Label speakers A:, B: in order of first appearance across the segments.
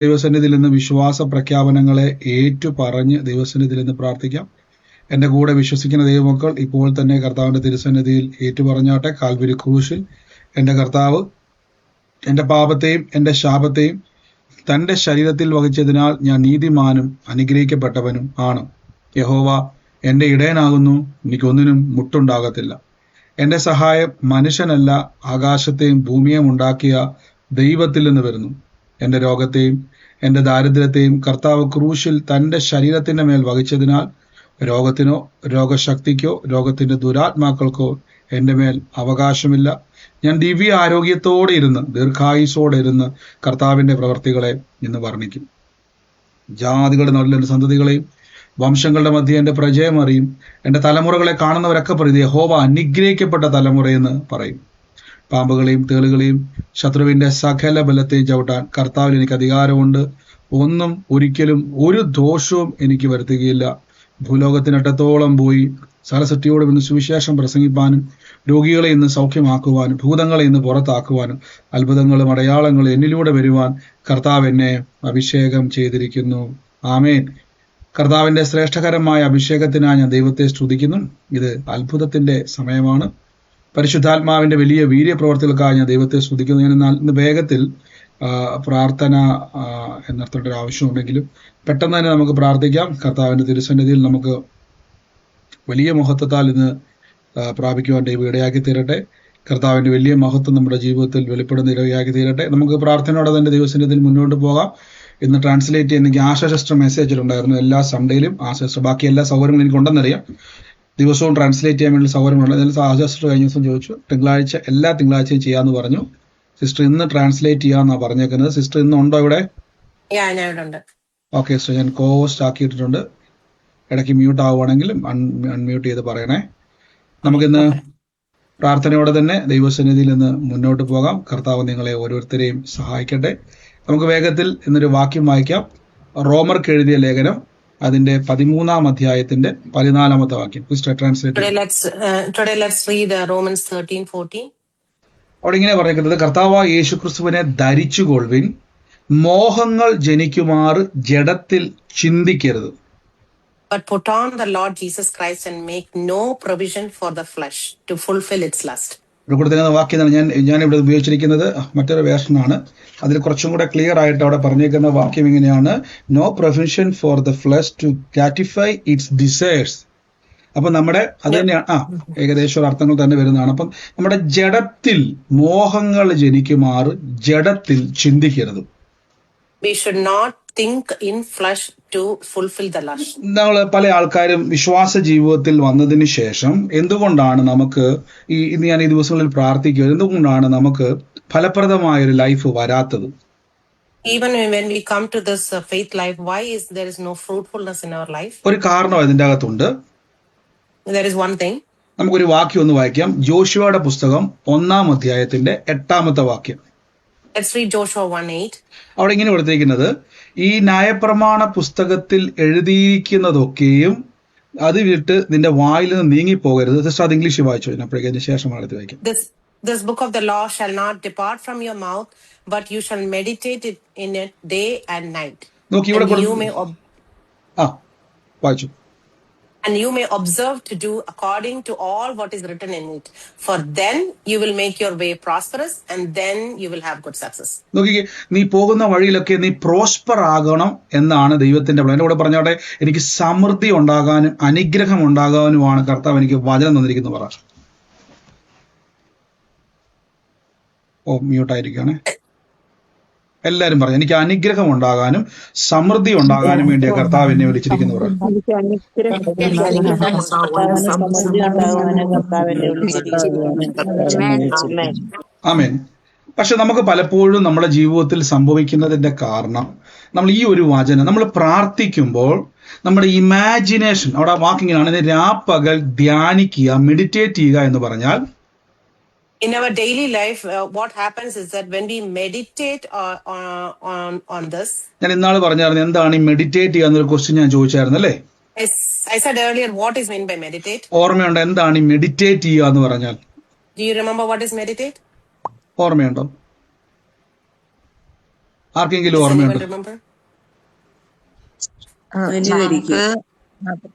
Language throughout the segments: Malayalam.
A: ദൈവസന്നിധിയിൽ നിന്ന് വിശ്വാസ പ്രഖ്യാപനങ്ങളെ ഏറ്റുപറഞ്ഞ് ദൈവസന്നിധിയിൽ നിന്ന് പ്രാർത്ഥിക്കാം. എന്റെ കൂടെ വിശ്വസിക്കുന്ന ദൈവമക്കൾ ഇപ്പോൾ തന്നെ കർത്താവിന്റെ തിരുസന്നിധിയിൽ ഏറ്റുപറഞ്ഞാട്ടെ. കാൽവരി ക്രൂശിൽ എന്റെ കർത്താവ് എന്റെ പാപത്തെയും എന്റെ ശാപത്തെയും തന്റെ ശരീരത്തിൽ വഹിച്ചതിനാൽ ഞാൻ നീതിമാനും അനുഗ്രഹിക്കപ്പെട്ടവനും ആണ്. യഹോവ എന്റെ ഇടയനാകുന്നു, എനിക്കൊന്നിനും മുട്ടുണ്ടാകത്തില്ല. എന്റെ സഹായം മനുഷ്യനല്ല, ആകാശത്തെയും ഭൂമിയെയും ഉണ്ടാക്കിയ ദൈവത്തിൽ നിന്ന് വരുന്നു. എന്റെ രോഗത്തെയും എന്റെ ദാരിദ്ര്യത്തെയും കർത്താവ് ക്രൂശിൽ തന്റെ ശരീരത്തിന്റെ മേൽ വഹിച്ചതിനാൽ രോഗത്തിനോ രോഗശക്തിക്കോ രോഗത്തിന്റെ ദുരാത്മാക്കൾക്കോ എന്റെ മേൽ അവകാശമില്ല. ഞാൻ ദിവ്യ ആരോഗ്യത്തോടെ ഇരുന്ന് ദീർഘായുസോടെ ഇരുന്ന് കർത്താവിന്റെ പ്രവർത്തികളെ ഇന്ന് വർണ്ണിക്കും. ജാതികളുടെ നടുവിൽ എന്റെ സന്തതികളെയും വംശങ്ങളുടെ മധ്യ എന്റെ പ്രജയം അറിയും. എന്റെ തലമുറകളെ കാണുന്നവരൊക്കെ പറയും, യഹോവ അനുഗ്രഹിക്കപ്പെട്ട തലമുറയെന്ന് പറയും. പാമ്പുകളെയും തേളുകളെയും ശത്രുവിന്റെ സകല ബലത്തെയും ചവിട്ടാൻ കർത്താവിൽ എനിക്ക് അധികാരമുണ്ട്. ഒന്നും ഒരിക്കലും ഒരു ദോഷവും എനിക്ക് വരുത്തുകയില്ല. ഭൂലോകത്തിനറ്റത്തോളം പോയി സകലസൃഷ്ടിയോടും ഇന്ന് സുവിശേഷം പ്രസംഗിപ്പാനും രോഗികളെ ഇന്ന് സൗഖ്യമാക്കുവാനും ഭൂതങ്ങളെ ഇന്ന് പുറത്താക്കുവാനും അത്ഭുതങ്ങളും അടയാളങ്ങളും എന്നിലൂടെ വരുവാൻ കർത്താവ് എന്നെ അഭിഷേകം ചെയ്തിരിക്കുന്നു. ആമേൻ. കർത്താവിന്റെ ശ്രേഷ്ഠകരമായ അഭിഷേകത്തിനായി ഞാൻ ദൈവത്തെ സ്തുതിക്കുന്നു. ഇത് അത്ഭുതത്തിന്റെ സമയമാണ്. പരിശുദ്ധാത്മാവിന്റെ വലിയ വീര്യപ്രവർത്തികൾക്കായി ഞാൻ ദൈവത്തെ സ്തുതിക്കുന്നു. ഞാൻ ഇന്ന് വേഗത്തിൽ പ്രാർത്ഥന എന്നർത്ഥേണ്ട ഒരു ആവശ്യമുണ്ടെങ്കിലും പെട്ടെന്ന് തന്നെ നമുക്ക് പ്രാർത്ഥിക്കാം. കർത്താവിന്റെ തിരുസന്നിധിയിൽ നമുക്ക് വലിയ മഹത്വത്താൽ ഇന്ന് പ്രാപിക്കുവാൻ ദൈവം ഇടയാക്കി തീരട്ടെ. കർത്താവിന്റെ വലിയ മഹത്വം നമ്മുടെ ജീവിതത്തിൽ വെളിപ്പെടുന്ന ഇടയാക്കി തീരട്ടെ. നമുക്ക് പ്രാർത്ഥനയോടെ തന്നെ ദൈവസന്നിധിയിൽ മുന്നോട്ട് പോകാം. ഇന്ന് ട്രാൻസ്ലേറ്റ് ചെയ്യാൻ എനിക്ക് ആശാശസ്ത്ര മെസ്സേജിലുണ്ടായിരുന്നു. എല്ലാ സൺഡേയിലും ആശാസ്ത്ര ബാക്കി എല്ലാ സൗകര്യങ്ങളും എനിക്ക് ഉണ്ടെന്നറിയാം. ദിവസവും ട്രാൻസ്ലേറ്റ് ചെയ്യാൻ വേണ്ടി സൗകര്യമുണ്ട്. അതിൽ ആശാസ്ത്ര കഴിഞ്ഞ ദിവസം ചോദിച്ചു, എല്ലാ തിങ്കളാഴ്ചയും ചെയ്യാന്ന് പറഞ്ഞു. സിസ്റ്റർ ഇന്ന് ട്രാൻസ്ലേറ്റ് ചെയ്യാന്നാ പറഞ്ഞേക്കുന്നത്. സിസ്റ്റർ ഇന്ന് ഉണ്ടോ ഇവിടെ? ഓക്കെ സിസ്റ്റർ, ഞാൻ കോസ്റ്റ് ആക്കിയിട്ടുണ്ട്. ഇടയ്ക്ക് മ്യൂട്ട് ആവുകയാണെങ്കിലും അൺമ്യൂട്ട് ചെയ്ത് പറയണേ. നമുക്കിന്ന് പ്രാർത്ഥനയോടെ തന്നെ ദൈവസന്നിധിയിൽ നിന്ന് മുന്നോട്ട് പോകാം. കർത്താവ് നിങ്ങളെ ഓരോരുത്തരെയും സഹായിക്കട്ടെ. നമുക്ക് വേഗത്തിൽ ഇന്നൊരു വാക്യം വായിക്കാം. റോമർക്ക് എഴുതിയ ലേഖനം അതിന്റെ 13-ാം അധ്യായത്തിന്റെ 14-ാമത്തെ വാക്യം. അവിടെ ഇങ്ങനെ പറയുന്നത്, കർത്താവായ യേശുക്രിസ്തുവിനെ ധരിച്ചുകൊള്ളുവിൻ, മോഹങ്ങൾ ജനിക്കുമാറ് ജഡത്തിൽ ചിന്തിക്കരുത്.
B: But put on the Lord Jesus Christ and make no provision for the flesh to fulfill its lust.
A: ഇവിടെ കൊടുത്തിരിക്കുന്ന വാക്യം ഞാൻ ഇവിടെ ഉപയോഗിച്ചിരിക്കുന്നത് മറ്റൊരു വേർഷനാണ്. അതിൽ കുറച്ചും കൂടെ ക്ലിയർ ആയിട്ട് അവിടെ പറഞ്ഞിരിക്കുന്ന വാക്യം ഇങ്ങനെയാണ്, no provision for the flesh to gratify its desires. അപ്പൊ നമ്മുടെ അത് തന്നെയാണ് ഏകദേശം ഒരു അർത്ഥങ്ങൾ തന്നെ വരുന്നതാണ്. അപ്പം നമ്മുടെ ജഡത്തിൽ മോഹങ്ങൾ ജനിക്കുമാറ് ജഡത്തിൽ ചിന്തിക്കരുത്.
B: We should not think in flesh to fulfill the lust.
A: നമ്മൾ പല ആൾക്കാരും വിശ്വാസ ജീവിതത്തിൽ വന്നതിന് ശേഷം എന്തുകൊണ്ടാണ് നമുക്ക് ഞാൻ ഈ ദിവസങ്ങളിൽ പ്രാർത്ഥിക്കുക, എന്തുകൊണ്ടാണ് നമുക്ക് ഫലപ്രദമായ ഒരു ലൈഫ് വരാത്തത്?
B: Even when we come to this faith life, why is there is no fruitfulness in our life?
A: ഒരു കാരണം അതിന്റെ അകത്തുണ്ട്.
B: There is one thing.
A: നമുക്കൊരു വാക്യം ഒന്ന് വായിക്കാം. ജോഷുവയുടെ പുസ്തകം 1-ാം അധ്യായത്തിന്റെ 8-ാമത്തെ വാക്യം.
B: Let's read Joshua 1:8.
A: അവിടെ ഇങ്ങനെ കൊടുത്തിരിക്കുന്നത്, ഈ ന്യായപ്രമാണ പുസ്തകത്തിൽ എഴുതിയിരിക്കുന്നതൊക്കെയും അത് വിട്ട് നിന്റെ വായിൽ നിന്ന് നീങ്ങിപ്പോകരുത്. സിസ്റ്റർ അത് ഇംഗ്ലീഷിൽ വായിച്ചു, അപ്പോഴേക്കും ശേഷം അടുത്ത് വായിക്കാം.
B: This book of the law shall not depart from your mouth, but you shall meditate in it day and night.
A: നോക്കി ഇവിടെ വായിച്ചു.
B: And you may observe to do according to all what is written in it. For then you will make your way prosperous, and then you will have good success.
A: നോക്കിക്കേ, നീ പോകുന്ന വഴിയിലൊക്കെ നീ പ്രോസ്പർ ആകണം എന്നാണ് ദൈവത്തിന്റെ പ്ലാൻ. എന്നോട് പറഞ്ഞോട്ടെ, എനിക്ക് സമൃദ്ധി ഉണ്ടാകാനും അനുഗ്രഹം ഉണ്ടാകാനുമാണ് കർത്താവ് എനിക്ക് വചനം തന്നിരിക്കുന്നു പറ. മ്യൂട്ടായിരിക്കുകയാണ്. എല്ലാരും പറഞ്ഞു, എനിക്ക് അനുഗ്രഹം ഉണ്ടാകാനും സമൃദ്ധി ഉണ്ടാകാനും വേണ്ടിയ കർത്താവ് എന്നെ വിളിച്ചിരിക്കുന്നു. ആമേൻ. പക്ഷെ നമുക്ക് പലപ്പോഴും നമ്മുടെ ജീവിതത്തിൽ സംഭവിക്കുന്നതിന്റെ കാരണം, നമ്മൾ ഈ ഒരു വചനം നമ്മൾ പ്രാർത്ഥിക്കുമ്പോൾ നമ്മുടെ ഇമാജിനേഷൻ, അവിടെ വാക്കിങ്ങാണ്, രാപ്പകൽ ധ്യാനിക്കുക, മെഡിറ്റേറ്റ് ചെയ്യുക എന്ന് പറഞ്ഞാൽ,
B: in our daily life, what happens is that when we meditate on this.
A: ഞാൻ ഇന്നാള് പറഞ്ഞായിരുന്നു എന്താണ് ഈ മെഡിറ്റേറ്റ് ചെയ്യുക എന്നൊരു ക്വസ്റ്റ്യൻ ഞാൻ ചോദിച്ചായിരുന്നു അല്ലേ?
B: I said earlier, what is meant by meditate?
A: ഓർമ്മയുണ്ടോ എന്താണ് ഈ മെഡിറ്റേറ്റ് ചെയ്യുക എന്ന് പറഞ്ഞാൽ?
B: Do you remember what is meditate?
A: ഓർമ്മയുണ്ടോ? ആർക്കെങ്കിലും
B: Does anyone
A: ഓർമ്മയുണ്ടോ?
B: remember?
C: അനുകരിക്കുക,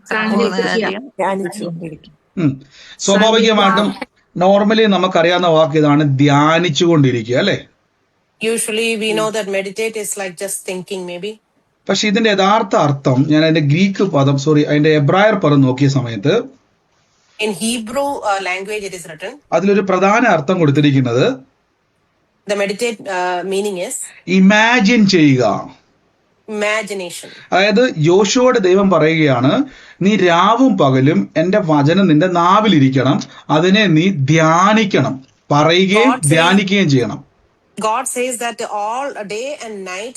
D: പ്രാർത്ഥിക്കുക,
C: കാര്യം
D: ധ്യാനിച്ചു.
A: സ്വാഭാവികമായിട്ടും നോർമലി നമുക്കറിയാവുന്ന വാക്ക് ഇതാണ്, ധ്യാനിച്ചുകൊണ്ടിരിക്കുക അല്ലെ.
B: Usually we know that meditate is like just thinking maybe.
A: പക്ഷെ ഇതിന്റെ യഥാർത്ഥ അർത്ഥം, ഞാൻ അതിന്റെ ഗ്രീക്ക് പദം അതിന്റെ എബ്രായർ പദം നോക്കിയ സമയത്ത്
B: In Hebrew language it is written.
A: അതിലൊരു പ്രധാന അർത്ഥം കൊടുത്തിരിക്കുന്നത്
B: The meditate meaning is
A: imagine ചെയ്യുക.
B: imagination.
A: അതായത് യോശുവോട് ദൈവം പറയുകയാണ്, നീ രാവും പകലും എന്റെ വചനം നിന്റെ നാവിലിരിക്കണം, അതിനെ നീ ധ്യാനിക്കണം, പറയുകയും ധ്യാനിക്കുകയും ചെയ്യണം.
B: God says that all day and night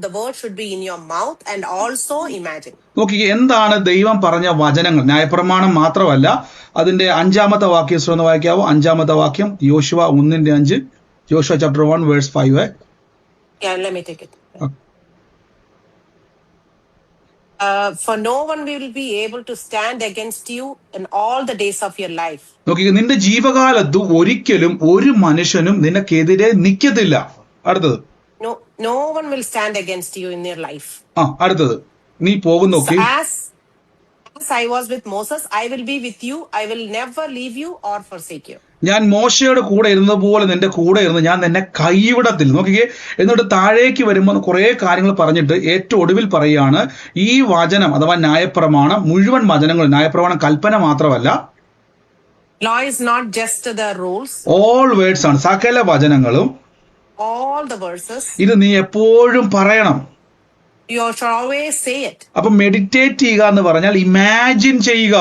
B: the word should be in your mouth and also imagine.
A: നോക്കിക്കേ, എന്താണ് ദൈവം പറഞ്ഞ വചനങ്ങൾ? ന്യായപ്രമാണം മാത്രമല്ല, അതിന്റെ 5-ാമത്തെ വാക്യം ഒന്ന് വായിക്കാവോ? 5-ാമത്തെ വാക്യം, യോശുവ 1:5, യോശുവ chapter 1 verse 5.
B: Yeah, let me take it. For no one will be able to stand against you in all the days of your life.
A: നോക്കിക്കേ, നിന്റെ ജീവകാലത്ത് ഒരിക്കലും ഒരു മനുഷ്യനും നിനക്കെതിരെ നിൽക്കത്തില്ല. അടുത്തത്,
B: No one will stand against you in your life.
A: അടുത്തത്, നീ പോകും നോക്കി.
B: As I was with Moses, I will be with you. I will never leave you or forsake you.
A: ഞാൻ മോശയുടെ കൂടെ ഇരുന്നതുപോലെ നിന്റെ കൂടെ ഇരുന്ന് ഞാൻ നിന്നെ കൈവിടത്തില്ല. നോക്കിക്കേ, എന്നിട്ട് താഴേക്ക് വരുമ്പോൾ കുറെ കാര്യങ്ങൾ പറഞ്ഞിട്ട് ഏറ്റവും ഒടുവിൽ പറയുകയാണ്, ഈ വചനം അഥവാ ന്യായപ്രമാണം, മുഴുവൻ വചനങ്ങൾ, ന്യായപ്രമാണം കൽപ്പന മാത്രമല്ല,
B: Law is not just the rules,
A: all words ആണ്, സകല വചനങ്ങളും.
B: all the verses.
A: ഇത് നീ എപ്പോഴും പറയണം.
B: You should always say it.
A: അപ്പൊ മെഡിറ്റേറ്റ് ചെയ്യുക എന്ന് പറഞ്ഞാൽ ഇമാജിൻ ചെയ്യുക.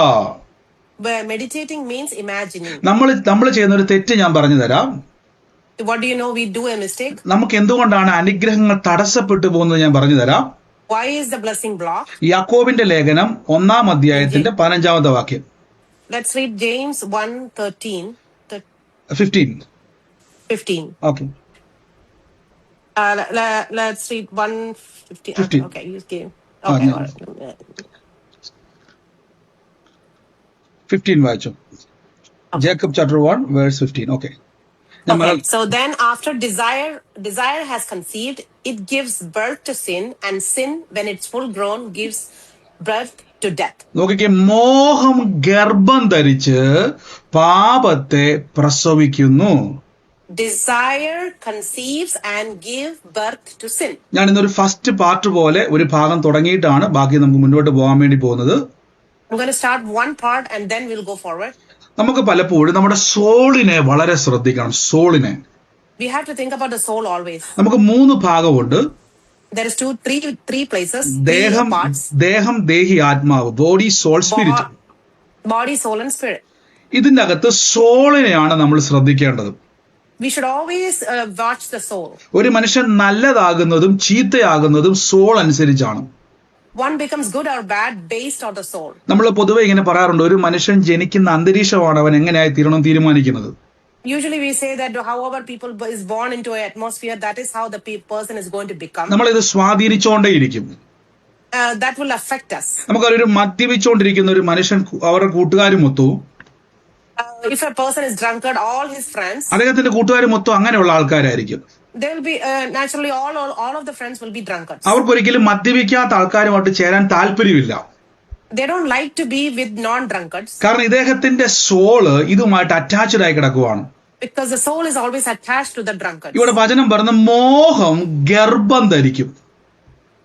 B: But meditating means imagining.
A: നമ്മൾ ചെയ്യുന്ന ഒരു തെറ്റ് ഞാൻ പറഞ്ഞു തരാം.
B: What do you know? We do a mistake.
A: നമുക്ക് എന്തുകൊണ്ടാണ് അനുഗ്രഹങ്ങൾ തടസ്സപ്പെട്ടു പോകുന്നത് ഞാൻ പറഞ്ഞു തരാം.
B: Why is the blessing blocked?
A: യാക്കോബിന്റെ ലേഖനം 1-ാം അധ്യായത്തിന്റെ 15-ാമത്തെ വാക്യം.
B: Let's read James 1:13.
A: 15. Okay.
B: Let's read 1:15.
A: 15.
B: Okay, you gave. Okay.
A: yeah.
B: All right.
A: 15 വായിച്ചു. Jacob chapter 1 verse 15. Okay.
B: Okay. So then after desire has conceived, it gives birth to sin, and sin, when it's full grown, gives birth to death.
A: നോക്കിക്കേ, മോഹം ഗർഭം ധരിച്ച് പാപത്തെ പ്രസവിക്കുന്നു.
B: Desire conceives and give birth to sin.
A: ഞാൻ ഇന്നൊരു ഫസ്റ്റ് പാർട്ട് പോലെ ഒരു ഭാഗം തുടങ്ങിയിട്ടാണ് ബാക്കി നമുക്ക് മുന്നോട്ട് പോകാൻ വേണ്ടി പോകുന്നത്.
B: I'm going to start one part and then we'll go forward.
A: നമുക്ക് പലപ്പോഴും നമ്മുടെ സോളിനെ വളരെ ശ്രദ്ധിക്കണം. സോളിനെ
B: We have to think about the soul always.
A: നമുക്ക് 3 ഭാഗമുണ്ട്.
B: There is three places.
A: ദേഹം,
B: three parts.
A: ദേഹം, ദേഹി, ആത്മാവ്, body, soul, spirit.
B: Body, soul and spirit.
A: ഇതിന്റെ അകത്ത് സോളിനെയാണ് നമ്മൾ ശ്രദ്ധിക്കേണ്ടത്.
B: We should always watch the soul.
A: ഒരു മനുഷ്യൻ നല്ലതാകുന്നതും ചീത്തയാകുന്നതും സോൾ അനുസരിച്ചാണ്.
B: One becomes good or bad based on the soul.
A: നമ്മൾ പൊതുവെ ഇങ്ങനെ പറയാറുണ്ട്, ഒരു മനുഷ്യൻ ജനിക്കുന്ന അന്തരീക്ഷമാണ് അവൻ എങ്ങനെയായി തീരണം തീരുമാനിക്കുന്നത്.
B: Usually we say that however people is born into an atmosphere, that is how the person is going to become.
A: നമ്മളിത് സ്വാധീനിച്ചുകൊണ്ടേയിരിക്കും.
B: That will affect us.
A: നമുക്കൊരു മദ്യപിച്ചുകൊണ്ടിരിക്കുന്ന ഒരു മനുഷ്യൻ അവരുടെ കൂട്ടുകാരും മൊത്തൂ,
B: If a person is drunkard, all his friends,
A: അദ്ദേഹത്തിന്റെ കൂട്ടുകാരും മൊത്തം അങ്ങനെയുള്ള ആൾക്കാരായിരിക്കും.
B: there will be naturally all of the friends will be drunkards.
A: അവർക്കൊരിക്കലും മദ്യപിക്കാത്ത ആൾക്കാരുമായിട്ട് ചേരാൻ താല്പര്യമില്ല.
B: They don't like to be with non-drunkards.
A: കാരണം ഇദ്ദേഹത്തിന്റെ സോള് ഇതുമായിട്ട് അറ്റാച്ച്ഡ് ആയി കിടക്കുവാണ്.
B: Because the soul is always attached to the drunkards.
A: ഇവിടെ വചനം പറഞ്ഞ മോഹം ഗർഭം ധരിക്കും.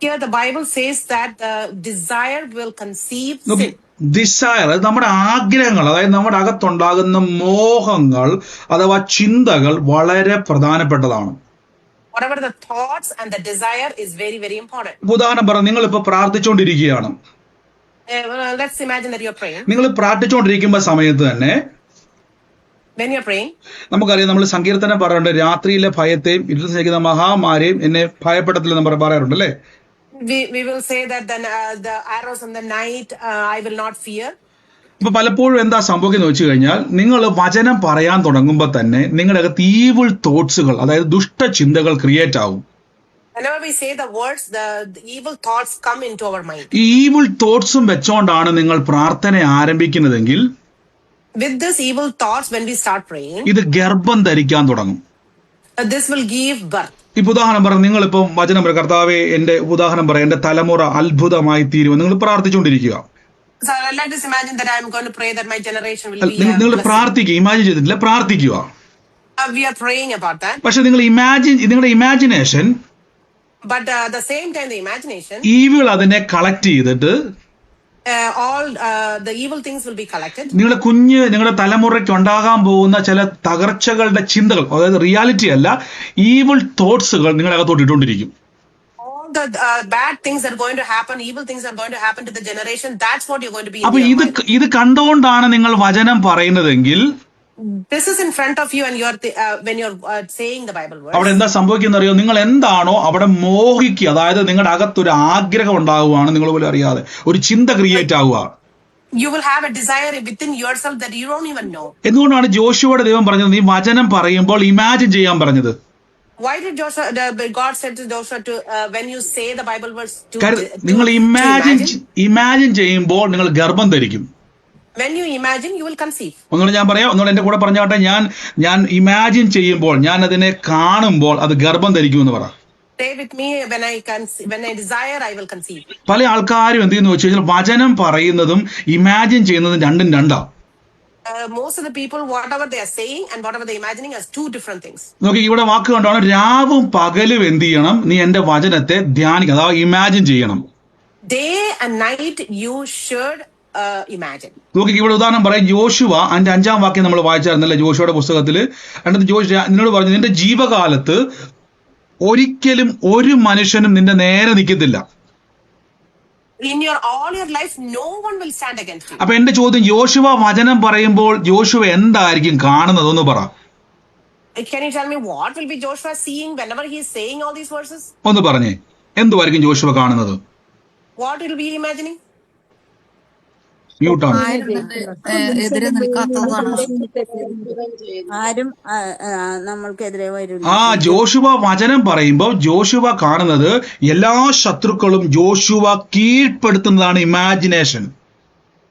B: Here the Bible says that the desire will conceive sin.
A: Desire, നമ്മുടെ ആഗ്രഹങ്ങൾ, അതായത് നമ്മുടെ അകത്തുണ്ടാകുന്ന മോഹങ്ങൾ അഥവാ ചിന്തകൾ വളരെ പ്രധാനപ്പെട്ടതാണ്.
B: Whatever the thoughts and the desire is very, very important.
A: ഉദാഹരണം പറഞ്ഞ, നിങ്ങൾ ഇപ്പൊ പ്രാർത്ഥിച്ചുകൊണ്ടിരിക്കുകയാണ്.
B: Let's imagine that you're praying.
A: നിങ്ങൾ പ്രാർത്ഥിച്ചുകൊണ്ടിരിക്കുമ്പോ സമയത്ത് തന്നെ
B: When you're praying,
A: നമുക്കറിയാം, നമ്മൾ സങ്കീർത്തനം പറയാറുണ്ട്, രാത്രിയിലെ ഭയത്തെയും ഇരുട്ടിൽ സ്നേഹിക്കുന്ന മഹാമാരെയും എന്നെ ഭയപ്പെടത്തില്ല നമ്മൾ പറയാറുണ്ട് അല്ലേ.
B: we will say that then the arrows in the night I will not fear.
A: ഇപ്പൊ പലപ്പോഴും എന്താ സംഭവിക്കുന്നത് വെച്ച് കഴിഞ്ഞാൽ, നിങ്ങൾ വചനം പറയാൻ തുടങ്ങുമ്പോൾ തന്നെ നിങ്ങളുടെ അകത്ത് ഈവിൾ തോട്ട്സുകൾ, അതായത് ദുഷ്ടചിന്തകൾ ക്രിയേറ്റ് ആവും.
B: Whenever we say the words, the evil thoughts come into our mind.
A: ഈ ഈവിൾ തോട്ട്സും വെച്ചോണ്ടാണ് നിങ്ങൾ പ്രാർത്ഥന ആരംഭിക്കുന്നതെങ്കിൽ,
B: with this evil thoughts when we start praying,
A: ഇത് ഗർഭം ധരിക്കാൻ തുടങ്ങും.
B: this will give birth.
A: ഇപ്പൊ ഉദാഹരണം പറയാം, നിങ്ങളിപ്പം വചനം പറയാം, കർത്താവെ എന്റെ ഉദാഹരണം പറയാം, എന്റെ തലമുറ അത്ഭുതമായി തീരുമെന്ന് നിങ്ങൾ പ്രാർത്ഥിച്ചുകൊണ്ടിരിക്കുക.
B: So let us imagine that I'm going to pray that my generation will be
A: നിങ്ങൾ
B: blessed.
A: പ്രാർത്ഥിക്കുക, ഇമാജിൻ ചെയ്തിട്ടില്ല, പ്രാർത്ഥിക്കുക.
B: We are praying about that.
A: പക്ഷെ നിങ്ങൾ നിങ്ങളുടെ imagination
B: But at the same time, the imagination,
A: evil അതിനെ കളക്ട് ചെയ്തിട്ട്
B: all the evil things will be collected.
A: നിങ്ങളുടെ തലമുറയ്ക്ക് ഉണ്ടാകാൻ പോകുന്ന ചില തകർച്ചകളുടെ ചിന്തകൾ, അതായത് റിയാലിറ്റി അല്ല, ഈവിൾ തോട്ട്സുകൾ നിങ്ങളുടെ അകത്തോട്ട് ഇട്ടുകൊണ്ടിരിക്കും.
B: All the bad things that are going to happen, evil things are going to happen to the generation. That's what you're going to be.
A: അപ്പൊ ഇത് കണ്ടുകൊണ്ടാണ് നിങ്ങൾ വചനം പറയുന്നതെങ്കിൽ
B: This is in front of you, and you're when you're saying the Bible verse.
A: അവിടെ എന്താ സംഭവിക്കുന്ന അറിയോ? നിങ്ങൾ എന്താണോ അവിടെ മോഹിക്കുക, അതായത് നിങ്ങളുടെ അകത്തൊരു ആഗ്രഹം ഉണ്ടാവുകയാണ്, നിങ്ങൾ പോലും അറിയാതെ ഒരു ചിന്ത ക്രിയേറ്റ് ആവുക.
B: You will have a desire within yourself that you don't even know.
A: എന്തുകൊണ്ടാണ് ജോഷുവയുടെ ദൈവം പറഞ്ഞത് നീ വചനം പറയുമ്പോൾ ഇമാജിൻ ചെയ്യാൻ പറഞ്ഞത്?
B: Why did God said to Joshua to when you say the Bible verse
A: നിങ്ങൾ ഇമാജിൻ ചെയ്യുമ്പോൾ നിങ്ങൾ ഗർഭം ധരിക്കും.
B: When you imagine, you will conceive.
A: ഒന്നുകൂടെ ഞാൻ പറയാം, ഒന്നുകൂടെ എന്റെ കൂടെ പറഞ്ഞാട്ടെ. ഞാൻ ഇമാജിൻ ചെയ്യുമ്പോൾ, ഞാൻ അതിനെ കാണുമ്പോൾ അത് ഗർഭം ധരിക്കുമെന്ന് പറ.
B: Stay with me. When I desire, I will conceive.
A: പല ആൾക്കാരും എന്ത് ചെയ്യുന്നു വെച്ച് കഴിഞ്ഞാൽ വചനം പറയുന്നതും ഇമാജിൻ ചെയ്യുന്നതും രണ്ടും രണ്ടാ.
B: Most of the people, whatever they are saying and whatever they are imagining, as two different things.
A: നോക്കി, ഇവിടെ വാക്ക് കണ്ടാണ്, രാവും പകലും എന്ത് ചെയ്യണം? നീ എന്റെ വചനത്തെ ധ്യാനിക്കണം, അഥവാ ഇമാജിൻ ചെയ്യണം.
B: Day and night you should imagine.
A: നോക്കി, ഇവിടെ ഉദാഹരണം പറയാം. യോശുവ അതിന്റെ 5-ാം വാക്യം നമ്മൾ വായിച്ചായിരുന്നല്ലേ ജോഷുവയുടെ പുസ്തകത്തില്. എന്നിട്ട് നിന്നോട് പറഞ്ഞു, നിന്റെ ജീവകാലത്ത് ഒരിക്കലും ഒരു മനുഷ്യനും നിന്റെ നേരെ നിൽക്കത്തില്ല.
B: In all your life, no one will stand against you.
A: അപ്പൊ എന്റെ ചോദ്യം, യോശുവ വചനം പറയുമ്പോൾ യോശുവ എന്തായിരിക്കും കാണുന്നത്? ഒന്ന് പറ.
B: Can you tell me what will be Joshua seeing whenever he is saying all these verses?
A: ഒന്ന് പറഞ്ഞേ, എന്തുവായിരിക്കും ജോഷുവ കാണുന്നത്?
B: What will be imagining?
A: മ്യൂട്ടാണ്.
D: എതിരെ നിൽക്കാത്തതാണ്. ആരും നമ്മൾക്കെതിരെ വരില്ല.
A: ജോഷുവ വചനം പറയുമ്പോൾ ജോഷുവ കാണുന്നത് എല്ലാ ശത്രുക്കളും ജോഷുവ കീഴ്പ്പെടുത്തുന്നതാണ് imagination.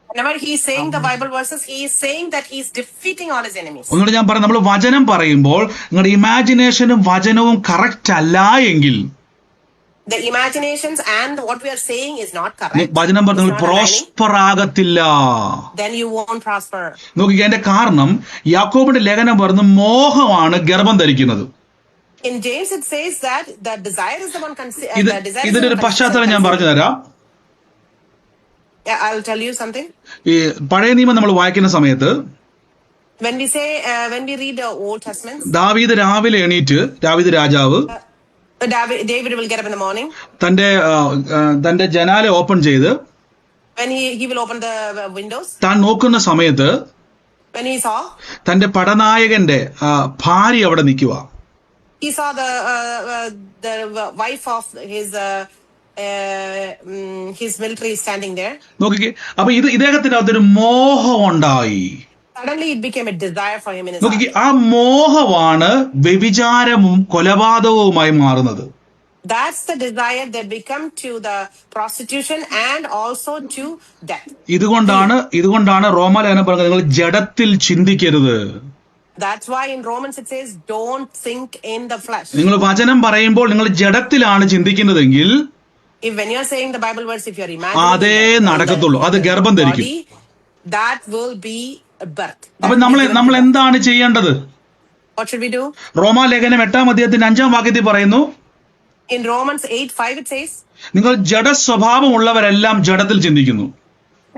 B: Whenever he is saying the Bible verses, he is saying that he is defeating all his enemies.
A: ഒന്നുകൂടെ ഞാൻ പറയാം, നമ്മൾ വചനം പറയുമ്പോൾ നിങ്ങളുടെ ഇമാജിനേഷനും വചനവും കറക്റ്റ് അല്ല എങ്കിൽ,
B: the imaginations and what we are saying is not correct,
A: വചനം പറഞ്ഞ നിങ്ങൾ പ്രോസ്പർ ആകത്തില്ല.
B: then you won't prosper.
A: നോക്കി, എന്റെ കാരണം യാക്കോബിന്റെ ലേഖനം പറയുന്നത് മോഹമാണ് ഗർഭം ധരിക്കുന്നത്.
B: In James it says that the desire is the one
A: ഇതിന്റെ ഒരു പശ്ചാത്തലം ഞാൻ പറഞ്ഞു തരാം.
B: Yeah, I'll tell you something.
A: ഈ പഴയ നിയമം നമ്മൾ വായിക്കുന്ന സമയത്ത്
B: When we read the Old Testament,
A: ദാവീദ് രാവിലെ എണീറ്റ്, ദാവീദ് രാജാവ്
B: David will get up in the morning.
A: തന്റെ ജനാല ഓപ്പൺ ചെയ്ത്
B: when he will open the windows.
A: താൻ നോക്കുന്ന സമയത്ത്
B: when he saw
A: തന്റെ പടനായകന്റെ ഭാര്യ അവിടെ നിൽക്കുക.
B: He saw the wife of his military standing there.
A: നോക്കിക്കേ, അപ്പൊ ഇദ്ദേഹത്തിന് അതൊരു മോഹം ഉണ്ടായി.
B: Suddenly it became a desire for him in his
A: നോക്കിക്കേ,
B: heart.
A: ആ മോഹമാണ് വ്യഭിചാരവും കൊലപാതകവുമായി മാറുന്നത്.
B: That's the desire that become to the prostitution and also to death.
A: ഇതുകൊണ്ടാണ് റോമാലേഖനം പറയുന്നത് നിങ്ങൾ ജഡത്തിൽ ചിന്തിക്കരുത്.
B: That's why in Romans it says don't think in the flesh.
A: നിങ്ങൾ വചനം പറയുമ്പോൾ നിങ്ങൾ ജഡത്തിലാണ് ചിന്തിക്കുന്നതെങ്കിൽ,
B: When you're saying the Bible verse, if you're imagining
A: അതേ നടക്കത്തുള്ളൂ, അത് ഗർഭം ധരിക്കും.
B: that will be a birth.
A: അപ്പൊ നമ്മൾ എന്താണ് ചെയ്യേണ്ടത്?
B: What should we do?
A: റോമാലേഖനം 8-ാം അധ്യായത്തിന്റെ 5-ാം വാക്യത്തിൽ പറയുന്നു,
B: In Romans 8:5 it says,
A: നിങ്ങൾ ജഡ സ്വഭാവമുള്ളവരെല്ലാം ജഡത്തിൽ ചിന്തിക്കുന്നു.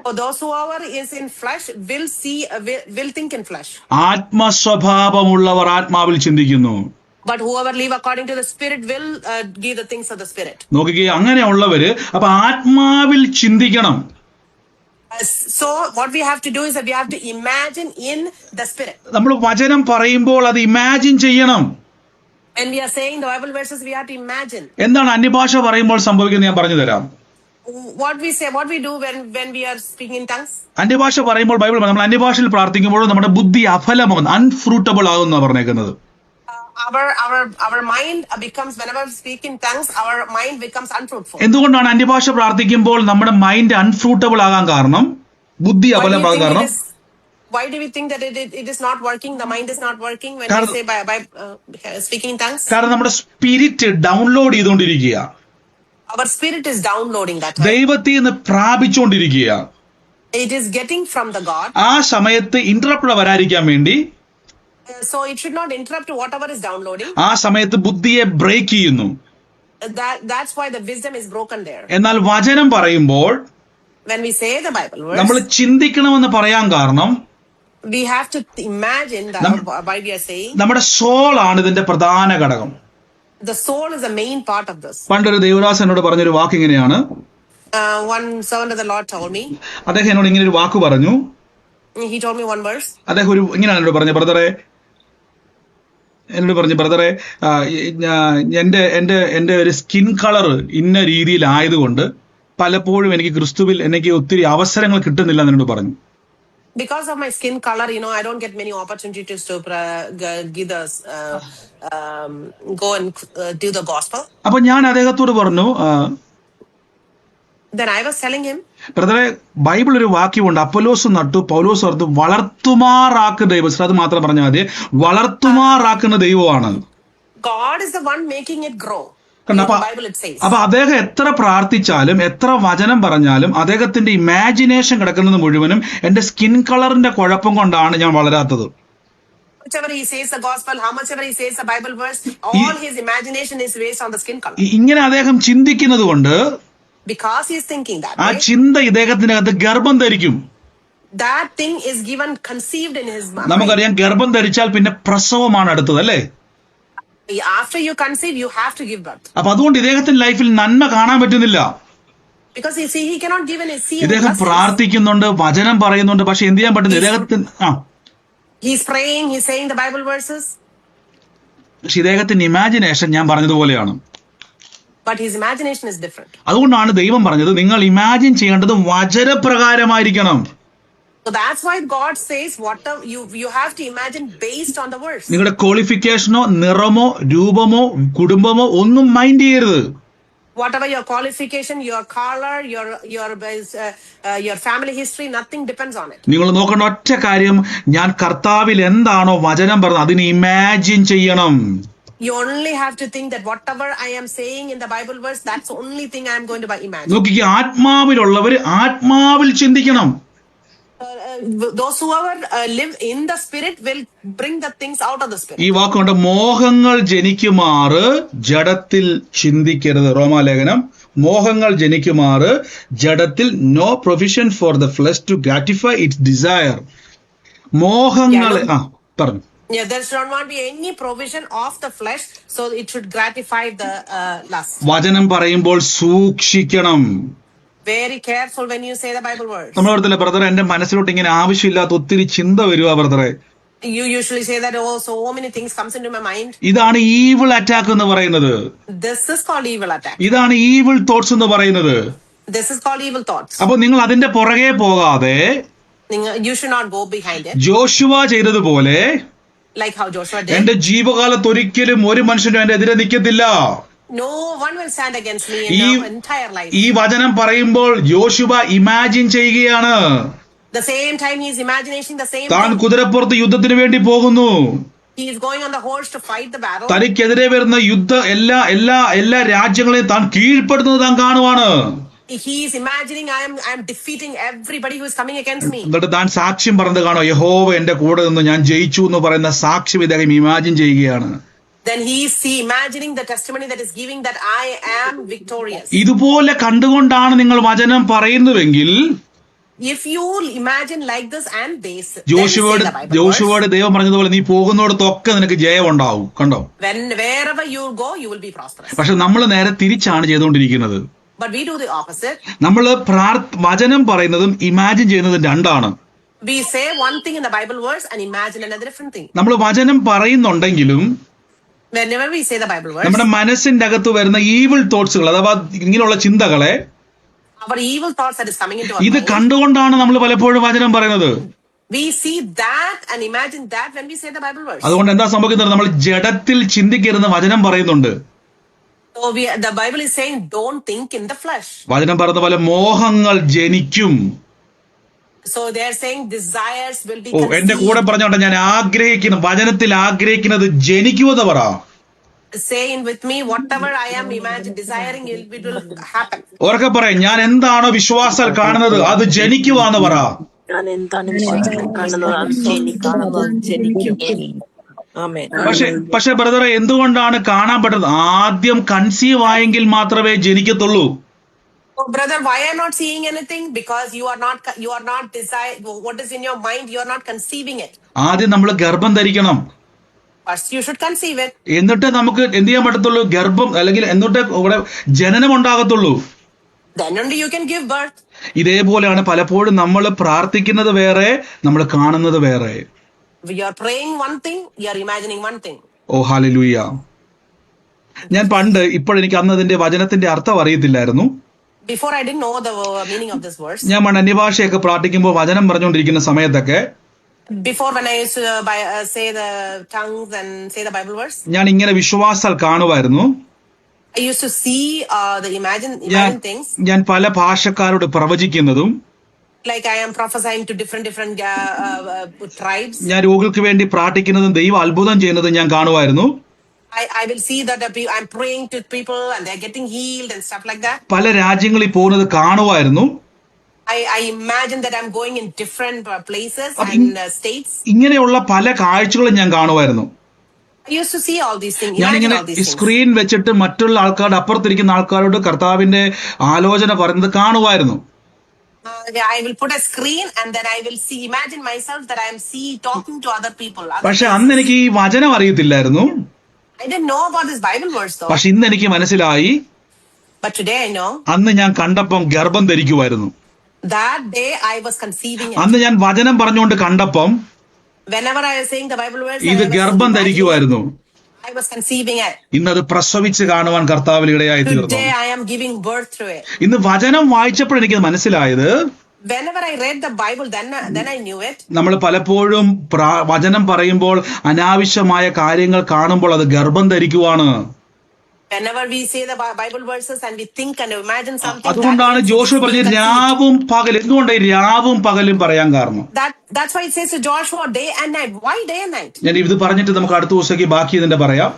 B: for those whoever is in flesh will think in flesh.
A: ആത്മസ്വഭാവമുള്ളവർ ആത്മാവിൽ ചിന്തിക്കുന്നു.
B: But whoever live according to the spirit will give the things of the spirit.
A: നോക്കിക്കേ, അങ്ങനെയുള്ളവര് അപ്പൊ ആത്മാവിൽ ചിന്തിക്കണം.
B: So what we have to do is that we have to imagine in the spirit.
A: നമ്മൾ വചനം പറയുമ്പോൾ അത് ഇമാജിൻ ചെയ്യണം.
B: When we are saying the Bible verses, we have to imagine.
A: എന്താണ് അന്യഭാഷ പറയുമ്പോൾ സംഭവിക്കുന്നത് ഞാൻ പറഞ്ഞു തരാം.
B: What we do when we are speaking in tongues.
A: അന്യഭാഷ പറയുമ്പോൾ ബൈബിൾ നമ്മൾ അന്യഭാഷയിൽ പ്രാർത്ഥിക്കുമ്പോൾ നമ്മുടെ ബുദ്ധി അഫലമാകുന്നു, അൺഫ്രൂട്ടബിൾ ആകുന്ന പറഞ്ഞേക്കുന്നത്.
B: Our mind becomes, whenever we speak in tongues, our mind becomes unfruitful.
A: എന്തുകൊണ്ടാണ് അന്യഭാഷ പ്രാർത്ഥിക്കുമ്പോൾ നമ്മുടെ മൈൻഡ് അൺഫ്രൂട്ടബിൾ ആകാൻ കാരണം, ബുദ്ധി അഫലമാകാൻ കാരണം?
B: Why do we think that it is not working? The mind is not working when we say by speaking in tongues?
A: കാരണം നമ്മുടെ സ്പിരിറ്റ് ഡൗൺലോഡ് ചെയ്തുകൊണ്ടിരിക്കുക.
B: Our spirit is downloading that time.
A: ദൈവത്തിൽ നിന്ന് പ്രാപിച്ചുകൊണ്ടിരിക്കുക.
B: It is getting from the God.
A: ആ സമയത്ത് ഇന്ററപ്റ്റ് വരാതിരിക്കാൻ വേണ്ടി
B: So it should not interrupt whatever is downloading.
A: ആ സമയത്ത് ബുദ്ധിയെ ബ്രേക്ക് ചെയ്യുന്നു.
B: That's why the wisdom is broken there.
A: എന്നാൽ വചനം പറയുമ്പോൾ
B: When we say the Bible verse,
A: നമ്മൾ ചിന്തിക്കണമെന്ന് പറയാൻ കാരണം
B: we have to imagine that why we are saying
A: നമ്മുടെ സോൾ ആണ് ഇതിന്റെ പ്രധാന ഘടകം.
B: the soul is the main part of this.
A: പണ്ടൊരു ദേവദാസൻ എന്നോട് പറഞ്ഞൊരു വാക്ക് ഇങ്ങനെയാണ്.
B: One servant of the Lord told me.
A: അദ്ദേഹം എന്നോട് ഇങ്ങനെ ഒരു വാക്ക് പറഞ്ഞു.
B: He told me one verse.
A: അദ്ദേഹം ഇങ്ങനെയാണ് എന്നോട് പറഞ്ഞു, ബ്രദറെ എന്റെ ഒരു സ്കിൻ കളർ ഇന്ന രീതിയിലായതുകൊണ്ട് പലപ്പോഴും എനിക്ക് ക്രിസ്തുവിൽ എനിക്ക് ഒത്തിരി അവസരങ്ങൾ കിട്ടുന്നില്ല എന്നോട് പറഞ്ഞു.
B: Because of my skin color, I don't get many opportunities to give the go and do the gospel.
A: അപ്പൊ ഞാൻ അദ്ദേഹത്തോട് പറഞ്ഞു,
B: Then I was telling him,
A: ബ്രദറെ, ബൈബിൾ ഒരു വാക്യമുണ്ട്, അപ്പൊലോസ് നട്ടു പൗലോസ് ഓർത്തു വളർത്തുമാറാക്കുന്ന ദൈവം. അത് മാത്രം പറഞ്ഞാൽ മതി, വളർത്തുമാറാക്കുന്ന ദൈവമാണ്.
B: God is the one making it grow.
A: അപ്പൊ അദ്ദേഹം എത്ര പ്രാർത്ഥിച്ചാലും എത്ര വചനം പറഞ്ഞാലും അദ്ദേഹത്തിന്റെ ഇമാജിനേഷൻ കിടക്കുന്നത് മുഴുവനും എന്റെ സ്കിൻ കളറിന്റെ കുഴപ്പം കൊണ്ടാണ് ഞാൻ വളരാത്തത്.
B: Whichever he says the gospel, how much ever he says the Bible verse, all his imagination is based on the skin color.
A: ഇങ്ങനെ അദ്ദേഹം ചിന്തിക്കുന്നത് കൊണ്ട്
B: because he is thinking that
A: ആ ചിന്ത ഇദ്ദേഹത്തിനകത്ത് ഗർഭം ധരിക്കും.
B: That thing is given conceived in his mind.
A: നമുക്കറിയാം, ഗർഭം ധരിച്ചാൽ പിന്നെ പ്രസവമാണ് അടുത്തത്, അല്ലേ?
B: After you conceive, you have to give birth.
A: അപ്പൊ അതുകൊണ്ട് ഇദ്ദേഹത്തിന്റെ ലൈഫിൽ നന്മ കാണാൻ പറ്റുന്നില്ല.
B: Because you see, he cannot give an see.
A: ഇദ്ദേഹം പ്രാർത്ഥിക്കുന്നുണ്ട്, വചനം പറയുന്നുണ്ട്, പക്ഷെ എന്ത് ചെയ്യാൻ പറ്റുന്നില്ല ഇദ്ദേഹത്തിന്.
B: He's praying, he's saying the Bible verses.
A: പക്ഷെ ഇദ്ദേഹത്തിന്റെ ഇമാജിനേഷൻ ഞാൻ പറഞ്ഞതുപോലെയാണ്.
B: But his imagination is different.
A: അതുകൊണ്ടാണ് ദൈവം പറഞ്ഞത് നിങ്ങൾ ഇമാജിൻ ചെയ്യേണ്ടത് വചനപ്രകാരമായിരിക്കണം.
B: So that's why God says whatever you have to imagine based on the verse.
A: നിങ്ങളുടെ ക്വാളിഫിക്കേഷനോ നിറമോ രൂപമോ കുടുംബമോ ഒന്നും മൈൻഡ് ചെയ്യരുത്.
B: Whatever your qualification, your color, your family history, nothing depends on it.
A: നിങ്ങൾ നോക്കേണ്ട ഒറ്റ കാര്യം, ഞാൻ കർത്താവിൽ എന്താണോ വചനം പറഞ്ഞത് അതിനെ ഇമാജിൻ ചെയ്യണം.
B: You only have to think that whatever I am saying in the Bible verse, that's the only thing I am going to imagine.
A: നോക്കിക്കേ, ആത്മാവിലുള്ളവർ ആത്മാവിൽ ചിന്തിക്കണം.
B: Those who live in the spirit will bring the things out of the spirit.
A: ഈ വാക്കുകൊണ്ട് മോഹങ്ങൾ ജനിക്കുമാറ് ജഡത്തിൽ ചിന്തിക്കരുത്. റോമാലേഖനം, മോഹങ്ങൾ ജനിക്കുമാറ് ജഡത്തിൽ, no provision for the flesh to gratify its desire. മോഹങ്ങൾ പറഞ്ഞു.
B: Yeah, there should not be any provision of the flesh, so it should gratify the lust.
A: വചനം പറയുമ്പോൾ സൂക്ഷിക്കണം.
B: Very careful when you say the Bible words.
A: നമ്മൾ ഓർത്തില്ല, ബ്രദറെ, എന്റെ മനസ്സിലോട്ട് ഇങ്ങനെ ആവശ്യമില്ലാത്ത ഒത്തിരി ചിന്ത വരുവാ ബ്രദറെ.
B: You usually say that, oh, so many things comes into my mind.
A: ഇതാണ് ഈവിൾ അറ്റാക്ക് എന്ന് പറയുന്നത്.
B: This is called evil attack.
A: ഇതാണ് ഈവിൾ തോട്ട്സ് എന്ന് പറയുന്നത്.
B: This is called evil thoughts.
A: അപ്പൊ നിങ്ങൾ അതിന്റെ പുറകെ പോകാതെ
B: You should not go behind it.
A: Joshua ചെയ്തതുപോലെ,
B: like how Joshua did.
A: എന്റെ ജീവകാലത്ത് ഒരിക്കലും ഒരു മനുഷ്യനും എന്റെ എതിരെ നിൽക്കത്തില്ല.
B: No one will stand against me in my entire life.
A: ഈ വചനം പറയുമ്പോൾ യോശുവ ഇമാജിൻ ചെയ്യുകയാണ്.
B: The same time he is imagining the same
A: താൻ
B: thing.
A: കുതിരപ്പുറത്ത് യുദ്ധത്തിന് വേണ്ടി പോകുന്നു.
B: He is going on the horse to fight the battle.
A: തനിക്കെതിരെ വരുന്ന എല്ലാ രാജ്യങ്ങളെയും താൻ കീഴ്പ്പെടുത്തുന്നത് താൻ കാണുവാണ്.
B: He is imagining I am defeating everybody who is coming against me.
A: എന്നിട്ട് താൻ സാക്ഷ്യം പറഞ്ഞത് കാണോ, യഹോവ എന്റെ കൂടെ നിന്ന് ഞാൻ ജയിച്ചു എന്ന് പറയുന്ന സാക്ഷ്യം ഇദ്ദേഹം ഇമാജിൻ ചെയ്യുകയാണ്.
B: Then he is imagining the testimony that is giving that I am victorious.
A: ഇതുപോലെ കണ്ടുകൊണ്ടാണ് നിങ്ങൾ വചനം പറയുന്നുവെങ്കിൽ,
B: if you imagine like this and base,
A: ജോഷുവോട് ദൈവം പറഞ്ഞതുപോലെ നീ പോകുന്നിടത്തൊക്കെ നിനക്ക് ജയം ഉണ്ടാവും. കണ്ടോ?
B: wherever you go you will be prosperous.
A: പക്ഷെ നമ്മൾ നേരെ തിരിച്ചാണ് ചെയ്തുകൊണ്ടിരിക്കുന്നത്.
B: But we do the opposite.
A: നമ്മൾ വചനം പറയുന്നതും ഇമാജിൻ ചെയ്യുന്നതും രണ്ടാണ്.
B: We say one thing in the Bible verse and imagine another different thing.
A: നമ്മൾ വചനം പറയുന്നുണ്ടെങ്കിലും
B: whenever we say the Bible verse,
A: നമ്മുടെ മനസ്സിന്റെ അകത്ത് വരുന്ന ഈവിൾ തോട്ട്സുകൾ അഥവാ ഇങ്ങനെയുള്ള ചിന്തകളെ,
B: our evil thoughts that is coming into our
A: ഇത്
B: mind,
A: കണ്ടുകൊണ്ടാണ് നമ്മൾ പലപ്പോഴും വചനം പറയുന്നത്.
B: we see that and imagine that when we say the Bible verse.
A: അതുകൊണ്ട് എന്താ സംഭവിക്കുന്നത്, നമ്മൾ ജഡത്തിൽ ചിന്തിക്കരുതെന്ന് വചനം പറയുന്നുണ്ട്.
B: So the Bible is saying don't think in the flesh.
A: വചനം പറയുന്ന പോലെ മോഹങ്ങൾ ജനിക്കും.
B: So they are saying desires will be
A: എന്റെ കൂടെ
B: conceived.
A: പറഞ്ഞോട്ടെ, ഞാൻ ആഗ്രഹിക്കുന്നു, വചനത്തിൽ ആഗ്രഹിക്കുന്നത് ജനിക്കുമെന്ന് പറ.
B: Say in with me, whatever I am desiring, it will happen.
A: ഉറക്കെ പറയാം, ഞാൻ എന്താണോ വിശ്വാസാൽ കാണുന്നത് അത് ജനിക്കുവാന്ന് പറ.
C: ഞാൻ എന്താണ് വിശ്വാസത്തിൽ കാണുന്നത് അത് ജനിക്കുന്നത് ജനിക്കും. ആമേൻ.
A: പക്ഷെ ബ്രദറെ, എന്തുകൊണ്ടാണ് കാണാൻ പറ്റുന്നത്? ആദ്യം കൺസീവ് ആയെങ്കിൽ മാത്രമേ ജനിക്കത്തുള്ളൂ.
B: Oh, brother, why are you not seeing anything? Because you are not desire. What is in your mind, you are not conceiving it.
A: ആദ്യം നമ്മൾ ഗർഭം ധരിക്കണം.
B: First, you should conceive it.
A: എന്നിട്ട് നമുക്ക് എന്ത് ചെയ്യാൻ പറ്റത്തുള്ളൂ? ഗർഭം അല്ലെങ്കിൽ എന്നിട്ട് ഇവിടെ ജനനം ഉണ്ടാകത്തുള്ളൂ.
B: Then only you can give birth.
A: ഇതേപോലെയാണ് പലപ്പോഴും നമ്മൾ പ്രാർത്ഥിക്കുന്നത് വേറെ, നമ്മൾ കാണുന്നത് വേറെ.
B: You are praying one thing, you are imagining one thing.
A: ഓ ഹല്ലേലൂയ. ഞാൻ പണ്ട്, ഇപ്പോഴെനിക്ക് അന്ന് അതിന്റെ വചനത്തിന്റെ അർത്ഥം അറിയത്തില്ലായിരുന്നു.
B: Before I didn't know the meaning of this verse.
A: ഞാൻ പണ്ട് അന്യഭാഷയൊക്കെ പ്രാർത്ഥിക്കുമ്പോൾ വചനം പറഞ്ഞുകൊണ്ടിരിക്കുന്ന സമയത്തൊക്കെ
B: Before when I used to say the tongues and say the Bible verse,
A: ഞാൻ ഇങ്ങനെ വിശ്വാസാൽ കാണുമായിരുന്നു.
B: I used to see the imagine things.
A: ഞാൻ പല ഭാഷക്കാരോട് പ്രവചിക്കുന്നതും,
B: Like I am prophesying to different tribes.
A: ഞാൻ രോഗികൾക്ക് വേണ്ടി പ്രാർത്ഥിക്കുന്നതും ദൈവം അത്ഭുതം ചെയ്യുന്നതും ഞാൻ കാണുമായിരുന്നു.
B: I will see that I'm praying to people and they're getting healed and stuff like that.
A: പല രാജ്യങ്ങളിൽ പോകുന്നത് കാണുമായിരുന്നു.
B: I imagine that I'm going in different places and states.
A: ഇങ്ങനെയുള്ള പല കാഴ്ചകളും ഞാൻ കാണുമായിരുന്നു.
B: I used to see all these things.
A: ഞാനിങ്ങനെ സ്ക്രീൻ വെച്ചിട്ട് മറ്റുള്ള ആൾക്കാരുടെ അപ്പുറത്തിരിക്കുന്ന ആൾക്കാരോട് കർത്താവിന്റെ ആലോചന പറയുന്നത് കാണുമായിരുന്നു.
B: I will put a screen and then I will imagine myself that I am talking to other people.
A: പക്ഷെ അന്ന് എനിക്ക് ഈ വചനം അറിയത്തില്ലായിരുന്നു.
B: I didn't know about this Bible verse though.
A: പക്ഷെ ഇന്ന് എനിക്ക് മനസ്സിലായി.
B: But today I know.
A: അന്ന് ഞാൻ കണ്ടപ്പം ഗർഭം ധരിക്കുമായിരുന്നു.
B: That day I was conceiving it.
A: അന്ന് ഞാൻ വചനം പറഞ്ഞുകൊണ്ട് കണ്ടപ്പം
B: Whenever I was saying the Bible verse,
A: ഇത് ഗർഭം ധരിക്കുമായിരുന്നു.
B: I was conceiving it.
A: ഇന്നത് പ്രസവിച്ച് കാണുവാൻ കർത്താവിൽ ഇടയായി തീർന്നു.
B: Today I am giving birth to it.
A: ഇന്ന് വചനം വായിച്ചപ്പോൾ എനിക്ക് മനസ്സിലായത്,
B: Whenever I read the Bible, then I knew it.
A: നമ്മൾ പലപ്പോഴും വചനം പറയുമ്പോൾ അനാവശ്യമായ കാര്യങ്ങൾ കാണുമ്പോൾ അത് ഗർഭം ധരിക്കുവാണ്.
B: Whenever we say the Bible verses and we think and imagine something.
A: അതുകൊണ്ടാണ് ജോഷുവ പറഞ്ഞത് രാവും പകലും. എന്തുകൊണ്ടാണ് രാവും പകലും പറയാൻ കാരണം?
B: That's why it says to Joshua day and night. Why day and night?
A: ഞാൻ ഇത് പറഞ്ഞിട്ട് നമുക്ക് അടുത്ത ദിവസത്തേക്ക് ബാക്കി ഇതിന്റെ പറയാം.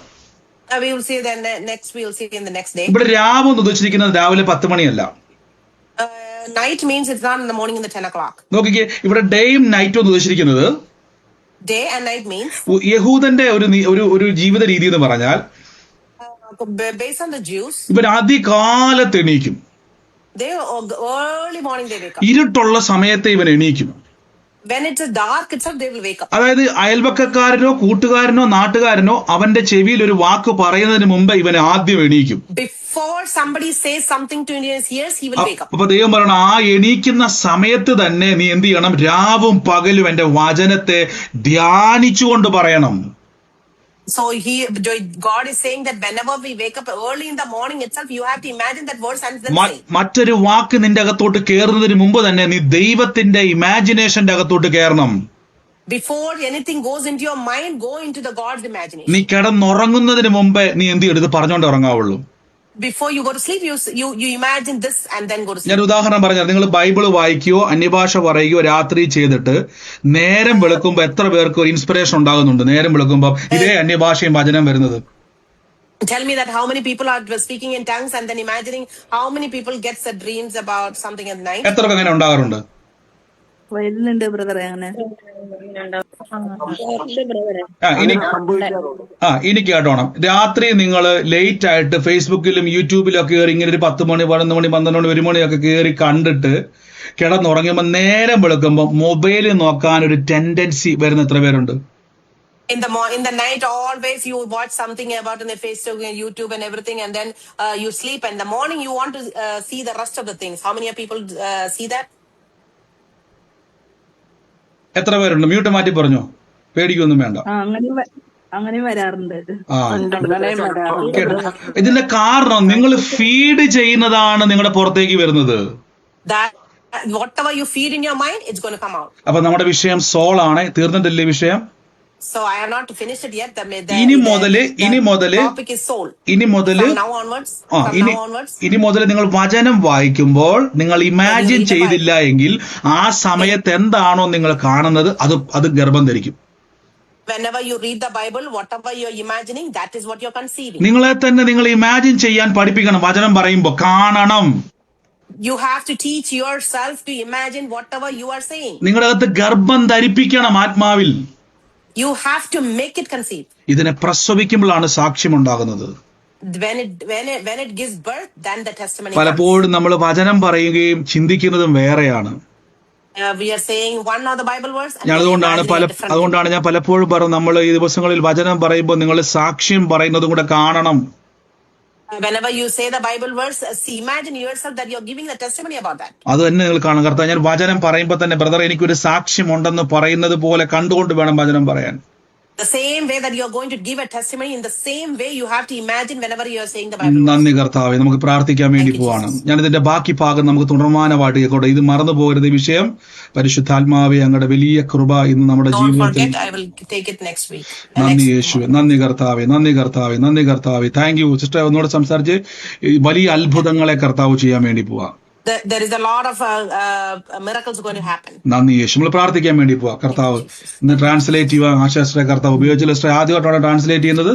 B: We will see then next. We will see in the next day.
A: ഇവിടെ രാവ് എന്ന് ഉദ്ദേശിച്ചിരിക്കുന്നത് രാവിലെ 10 മണിയല്ല.
B: Night means it's not in the morning in the 10 o'clock.
A: നോക്കിക്കേ, ഇവിടെ ഡേയും നൈറ്റും എന്ന് ഉദ്ദേശിച്ചിരിക്കുന്നത്
B: Day and night means
A: യഹൂദന്റെ ഒരു ജീവിത രീതി എന്ന് പറഞ്ഞാൽ,
B: based on the Jews,
A: ഇവർ അതികാലത്ത് എണീക്കും.
B: they early morning they wake up.
A: ഇരുട്ടുള്ള സമയത്ത് ഇവൻ എണീക്കും.
B: When it's dark itself they will wake up.
A: അതായത് അയൽപക്കക്കാരനോ കൂട്ടുകാരനോ നാട്ടുകാരനോ അവന്റെ ചെവിയിൽ ഒരു വാക്ക് പറയുന്നതിന് മുമ്പ് ഇവൻ ആദ്യം എണീക്കും.
B: Before somebody says something to his ears, he will wake up.
A: അപ്പൊ ദൈവം പറയണം, ആ എണീക്കുന്ന സമയത്ത് തന്നെ നീ എന്ത് ചെയ്യണം? രാവും പകലും എന്റെ വചനത്തെ ധ്യാനിച്ചുകൊണ്ട് പറയണം.
B: So God is saying that whenever we wake up early in the morning itself, you have to imagine that verse and then say.
A: മറ്റൊരു വാക്ക് നിന്റെ അകത്തോട്ട് കയറുന്നതിന് മുമ്പ് തന്നെ നീ ദൈവത്തിന്റെ ഇമാജിനേഷന്റെ അകത്തോട്ട് കയറണം.
B: Before anything goes into your mind, go into the God's imagination.
A: നീ കിടന്നുറങ്ങുന്നതിന് മുമ്പേ നീ എന്ത് ചെയ്യണം? ഇത് പറഞ്ഞോണ്ട് ഉറങ്ങാവുള്ളൂ.
B: Before you go to sleep, you imagine this and then go to sleep.
A: ഞാൻ ഉദാഹരണം പറഞ്ഞാൽ, നിങ്ങൾ ബൈബിൾ വായിക്കുകയോ അന്യഭാഷ പറയുകയോ രാത്രി ചെയ്തിട്ട് നേരം വെളുക്കുമ്പോ എത്ര പേർക്ക് ഒരു ഇൻസ്പിറേഷൻ ഉണ്ടാകുന്നുണ്ട്? നേരം വെളുക്കുമ്പോ ഇതേ അന്യഭാഷയും വചനം വരുന്നത്.
B: Tell me that how many people are speaking in tongues and then imagining, how many people gets the dreams about something at night?
A: എത്ര അങ്ങനെ ഉണ്ടാകാറുണ്ട്?
D: വരുന്നുണ്ട് ബ്രദറെ അങ്ങനെ.
A: ഇനി കേട്ടോണം. രാത്രി നിങ്ങൾ ലേറ്റ് ആയിട്ട് ഫേസ്ബുക്കിലും യൂട്യൂബിലും ഒക്കെ കയറി ഇങ്ങനെ ഒരു 10 മണി 11 മണി 12 മണി 1 മണിയൊക്കെ കയറി കണ്ടിട്ട് കിടന്നുറങ്ങുമ്പോൾ നേരം വെളുക്കുമ്പോൾ മൊബൈൽ നോക്കാൻ ഒരു ടെൻഡൻസി വരുന്ന എത്ര പേരുണ്ട്?
B: In the night, always you watch something about in the Facebook and YouTube and everything, and then you sleep. And in the morning, you want to see the rest of the things. How many people see that?
A: എത്ര പേരുണ്ട്? മ്യൂട്ട് മാറ്റി പറഞ്ഞോ, പേടിക്കൊന്നും വേണ്ട.
D: അങ്ങനെ വരാറുണ്ട്.
A: ഇതിന്റെ കാരണം നിങ്ങൾ ഫീഡ് ചെയ്യുന്നതാണ് നിങ്ങളുടെ പുറത്തേക്ക് വരുന്നത്.
B: That whatever you feed in your mind, it's going to come out.
A: അപ്പൊ നമ്മുടെ വിഷയം സോൾ ആണ്. തീർന്നിട്ടില്ലേ വിഷയം?
B: So I have not finished it yet.
A: ഇനി മുതല്
B: topic is soul.
A: ഇനി മുതല്
B: From now onwards,
A: ഇനി മുതൽ നിങ്ങൾ വചനം വായിക്കുമ്പോൾ നിങ്ങൾ ഇമാജിൻ ചെയ്തില്ല എങ്കിൽ ആ സമയത്ത് എന്താണോ നിങ്ങൾ കാണുന്നത് അത് ഗർഭം ധരിക്കും.
B: whenever you read the Bible, whatever you're imagining, that is what you're conceiving.
A: നിങ്ങളെ തന്നെ നിങ്ങൾ ഇമാജിൻ ചെയ്യാൻ പഠിപ്പിക്കണം. വചനം പറയുമ്പോൾ കാണണം.
B: You have to teach yourself to imagine whatever you are saying.
A: നിങ്ങളുടെ അകത്ത് ഗർഭം ധരിപ്പിക്കണം ആത്മാവിൽ.
B: You have to make it conceive.
A: ഇതിനെ പ്രസവിക്കുമ്പോഴാണ് സാക്ഷ്യം ഉണ്ടാകുന്നത്.
B: When it gives birth, then the testimony.
A: പലപ്പോഴും നമ്മൾ വചനം പറയുകയും ചിന്തിക്കുന്നതും വേറെയാണ്.
B: We are saying one of the Bible verse.
A: അതുകൊണ്ടാണ് ഞാൻ പലപ്പോഴും പറഞ്ഞു, നമ്മൾ ഈ ദിവസങ്ങളിൽ വചനം പറയുമ്പോൾ നിങ്ങൾ സാക്ഷ്യം പറയുന്നതും കൂടെ കാണണം.
B: Whenever you say the Bible verse, imagine yourself that you're giving the testimony about that.
A: അത് തന്നെ നിങ്ങൾ കാണും. കർത്താവ്, ഞാൻ വചനം പറയുമ്പോൾ തന്നെ ബ്രദർ എനിക്കൊരു സാക്ഷ്യം ഉണ്ടെന്ന് പറയുന്നത് പോലെ കണ്ടുകൊണ്ട് വേണം വചനം പറയാൻ.
B: The same way that you're going to give a testimony, in the same way you have to imagine whenever you're saying the Bible.
A: നന്ദി കർത്താവേ. നമുക്ക് പ്രാർത്ഥിക്കാൻ വേണ്ടി പോവാണ്. ഞാനിതിന്റെ ബാക്കി ഭാഗം നമുക്ക് തുടർമാനമായിട്ട് കേൾക്കട്ടെ. ഇത് മറന്നു പോകരുത് ഈ വിഷയം. പരിശുദ്ധാത്മാവേ, അങ്ങയുടെ വലിയ കൃപ ഇന്ന് നമ്മുടെ ജീവിതത്തിൽ.
B: I will take it next week.
A: നന്ദി യേശുവേ, നന്ദി കർത്താവേ, നന്ദി കർത്താവേ, നന്ദി കർത്താവേ. Thank you sister. ഒന്നുകൂടെ സംസാരിച്ച് വലിയ അത്ഭുതങ്ങളെ കർത്താവ് ചെയ്യാൻ വേണ്ടി പോവാ.
B: There is a lot of miracles going to happen.
A: നന്ദി യേശു. നമ്മൾ പ്രാർത്ഥിക്കാൻ വേണ്ടി പോവാ. കർത്താവ് ഇന്ന് ട്രാൻസ്ലേറ്റ് ചെയ്യുക. ആശാസ്ത്ര കർത്താവ് ഉപയോഗിച്ച ആദ്യമായിട്ടാണ് ട്രാൻസ്ലേറ്റ് ചെയ്യുന്നത്.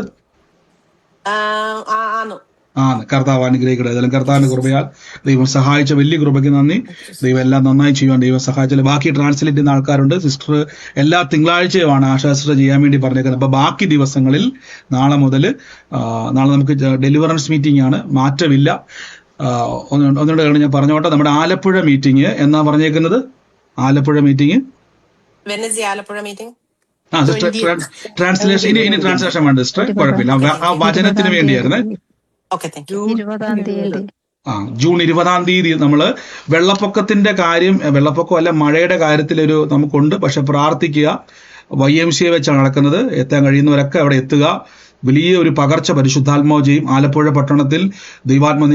A: കർത്താവ് അനുഗ്രഹിക്കട്ടെ. ഏതായാലും കർത്താവിന്റെ കൃപയാൽ ദൈവം സഹായിച്ച വലിയ കൃപയ്ക്ക് നന്ദി. ദൈവം എല്ലാം നന്നായി ചെയ്യുവാൻ ദൈവം സഹായിച്ചാൽ. ബാക്കി ട്രാൻസ്ലേറ്റ് ചെയ്യുന്ന ആൾക്കാരുണ്ട്. സിസ്റ്റർ എല്ലാ തിങ്കളാഴ്ചയുമാണ് ആശാസ്ത്ര ചെയ്യാൻ വേണ്ടി പറഞ്ഞേക്കുന്നത്. അപ്പൊ ബാക്കി ദിവസങ്ങളിൽ നാളെ മുതൽ നാളെ നമുക്ക് ഡെലിവറൻസ് മീറ്റിംഗ് ആണ്, മാറ്റമില്ല. ഒന്നുകൂടെ ഞാൻ പറഞ്ഞോട്ടെ. നമ്മുടെ ആലപ്പുഴ മീറ്റിംഗ് എന്നാ പറഞ്ഞേക്കുന്നത്? ആലപ്പുഴ മീറ്റിംഗ് ട്രാൻസ്ലേഷൻ ഇനി ട്രാൻസ്ലേഷൻ വേണ്ട സിസ്റ്റർ, കുഴപ്പമില്ല. ആ വചനത്തിന് വേണ്ടിയായിരുന്നേ. ജൂൺ 20 നമ്മള് വെള്ളപ്പൊക്കത്തിന്റെ കാര്യം, വെള്ളപ്പൊക്കമല്ല മഴയുടെ കാര്യത്തിലൊരു നമുക്കുണ്ട്. പക്ഷെ പ്രാർത്ഥിക്കുക. YMCA വെച്ചാണ് നടക്കുന്നത്. എത്താൻ കഴിയുന്നവരൊക്കെ അവിടെ എത്തുക. വലിയ ഒരു പകർച്ച പരിശുദ്ധാത്മാവ് ചെയ്യും. ആലപ്പുഴ പട്ടണത്തിൽ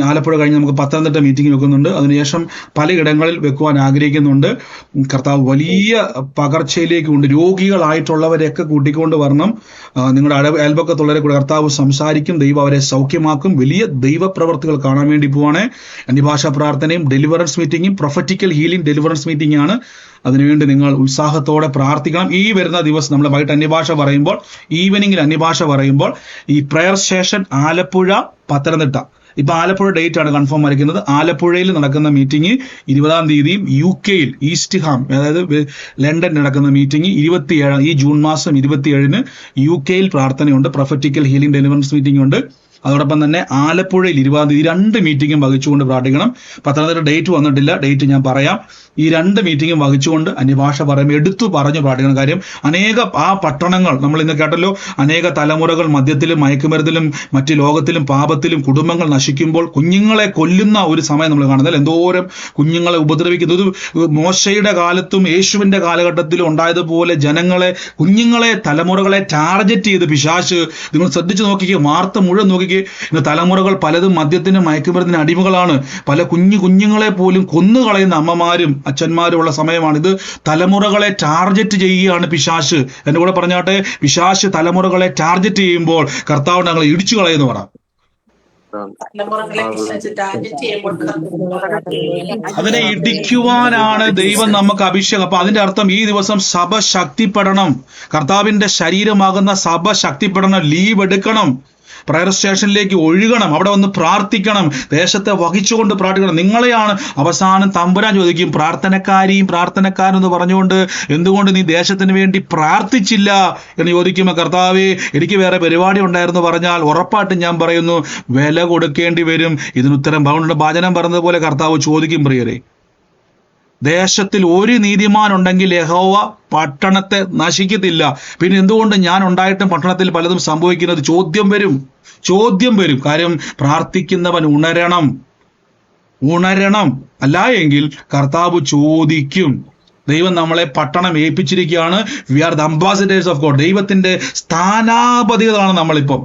A: ആലപ്പുഴ കഴിഞ്ഞ് നമുക്ക് പത്തനംതിട്ട മീറ്റിംഗ് വെക്കുന്നുണ്ട്. അതിനുശേഷം പലയിടങ്ങളിൽ വെക്കുവാൻ ആഗ്രഹിക്കുന്നുണ്ട്. കർത്താവ് വലിയ പകർച്ചയിലേക്ക് കൊണ്ട് രോഗികളായിട്ടുള്ളവരെയൊക്കെ കൂട്ടിക്കൊണ്ട് വരണം. നിങ്ങളുടെ അയൽപക്കത്തുള്ളവരെ കൂടെ കർത്താവ് സംസാരിക്കും. ദൈവം അവരെ സൗഖ്യമാക്കും. വലിയ ദൈവപ്രവർത്തികൾ കാണാൻ വേണ്ടി പോവാണ്. അന്യഭാഷാ പ്രാർത്ഥനയും ഡെലിവറൻസ് മീറ്റിംഗും പ്രൊഫറ്റിക്കൽ ഹീലിംഗ് ഡെലിവറൻസ് മീറ്റിംഗ് ആണ്. അതിനുവേണ്ടി നിങ്ങൾ ഉത്സാഹത്തോടെ പ്രാർത്ഥിക്കണം. ഈ വരുന്ന ദിവസം നമ്മൾ വൈകിട്ട് അന്യഭാഷ പറയുമ്പോൾ, ഈവനിങ്ങിൽ അന്യഭാഷ പറയുമ്പോൾ ഈ പ്രയർ സ്റ്റേഷൻ ആലപ്പുഴ, പത്തനംതിട്ട. ഇപ്പൊ ആലപ്പുഴ ഡേറ്റ് ആണ് കൺഫേം ആയിരിക്കുന്നത്. ആലപ്പുഴയിൽ നടക്കുന്ന മീറ്റിംഗ് 20 UK ഈസ്റ്റ് ഹാം, അതായത് ലണ്ടൻ നടക്കുന്ന മീറ്റിംഗ് 27 ഈ ജൂൺ മാസം 27 UK പ്രാർത്ഥനയുണ്ട്. പ്രൊഫറ്റിക്കൽ ഹീലിംഗ് ഡെലിവറൻസ് മീറ്റിംഗ് ഉണ്ട്. അതോടൊപ്പം തന്നെ ആലപ്പുഴയിൽ 20 2 മീറ്റിംഗും വഹിച്ചുകൊണ്ട് പ്രാർത്ഥിക്കണം. പത്തനംതിട്ട ഡേറ്റ് വന്നിട്ടില്ല, ഡേറ്റ് ഞാൻ പറയാം. ഈ 2 മീറ്റിംഗും വഹിച്ചുകൊണ്ട് അന്യഭാഷ പറയുമ്പോൾ എടുത്തു പറഞ്ഞു പ്രാർത്ഥിക്കണം. കാര്യം ആ പട്ടണങ്ങൾ നമ്മൾ ഇന്ന് കേട്ടല്ലോ, അനേക തലമുറകൾ മദ്യത്തിലും മയക്കുമരുന്നിലും മറ്റ് ലോകത്തിലും പാപത്തിലും കുടുംബങ്ങൾ നശിക്കുമ്പോൾ കുഞ്ഞുങ്ങളെ കൊല്ലുന്ന ഒരു സമയം നമ്മൾ കാണുന്നത്. എന്തോരം കുഞ്ഞുങ്ങളെ ഉപദ്രവിക്കുന്നത്. മോശയുടെ കാലത്തും യേശുവിന്റെ കാലഘട്ടത്തിലും ഉണ്ടായതുപോലെ കുഞ്ഞുങ്ങളെ തലമുറകളെ ടാർഗറ്റ് ചെയ്ത് പിശാച്, നിങ്ങൾ ശ്രദ്ധിച്ചു നോക്കിക്കേ, വാർത്ത മുഴുവൻ നോക്കിക്കേ. ഇന്ന് തലമുറകൾ പലതും മദ്യത്തിനും മയക്കുമരുന്നിനും അടിമകളാണ്. പല കുഞ്ഞുങ്ങളെ പോലും കൊന്നുകളയുന്ന അമ്മമാരും അച്ഛന്മാരും ഉള്ള സമയമാണ്. ഇത് തലമുറകളെ ടാർഗറ്റ് ചെയ്യുകയാണ് പിശാച്. എന്റെ കൂടെ പറഞ്ഞാട്ടെ, പിശാച് തലമുറകളെ ടാർഗറ്റ് ചെയ്യുമ്പോൾ കർത്താവ് ഞങ്ങളെ ഇടിച്ചു കളയുന്നു പറ. അതിനെ ഇടിക്കുവാനാണ് ദൈവം നമുക്ക് അഭിഷേകം. അപ്പൊ അതിന്റെ അർത്ഥം ഈ ദിവസം സഭ ശക്തിപ്പെടണം. കർത്താവിന്റെ ശരീരമാകുന്ന സഭ ശക്തിപ്പെടണം. ലീവ് എടുക്കണം. പ്രയർ സ്റ്റേഷനിലേക്ക് ഒഴുകണം. അവിടെ വന്ന് പ്രാർത്ഥിക്കണം. ദേശത്തെ വഹിച്ചുകൊണ്ട് പ്രാർത്ഥിക്കണം. നിങ്ങളെയാണ് അവസാനം തമ്പുരാൻ ചോദിക്കും, പ്രാർത്ഥനക്കാരെന്ന് പറഞ്ഞുകൊണ്ട് എന്തുകൊണ്ട് നീ ദേശത്തിന് വേണ്ടി പ്രാർത്ഥിച്ചില്ല എന്ന് ചോദിക്കുമ്പോൾ, കർത്താവേ എനിക്ക് വേറെ പരിപാടി ഉണ്ടായിരുന്നു പറഞ്ഞാൽ ഉറപ്പായിട്ടും ഞാൻ പറയുന്നു വില കൊടുക്കേണ്ടി വരും. ഇതിനുത്തരം വചനം പറഞ്ഞതുപോലെ കർത്താവ് ചോദിക്കും, പ്രിയരെ, ദേശത്തിൽ ഒരു നീതിമാൻ ഉണ്ടെങ്കിൽ യഹോവ പട്ടണത്തെ നശിക്കത്തില്ല. പിന്നെ എന്തുകൊണ്ട് ഞാൻ ഉണ്ടായിട്ടും പട്ടണത്തിൽ പലതും സംഭവിക്കുന്നത്? ചോദ്യം വരും. കാര്യം പ്രാർത്ഥിക്കുന്നവൻ ഉണരണം. അല്ല എങ്കിൽ കർത്താവ് ചോദിക്കും. ദൈവം നമ്മളെ പട്ടണം ഏൽപ്പിച്ചിരിക്കുകയാണ്. We are the ambassadors of God. ദൈവത്തിന്റെ സ്ഥാനാപതികളാണ് നമ്മളിപ്പം.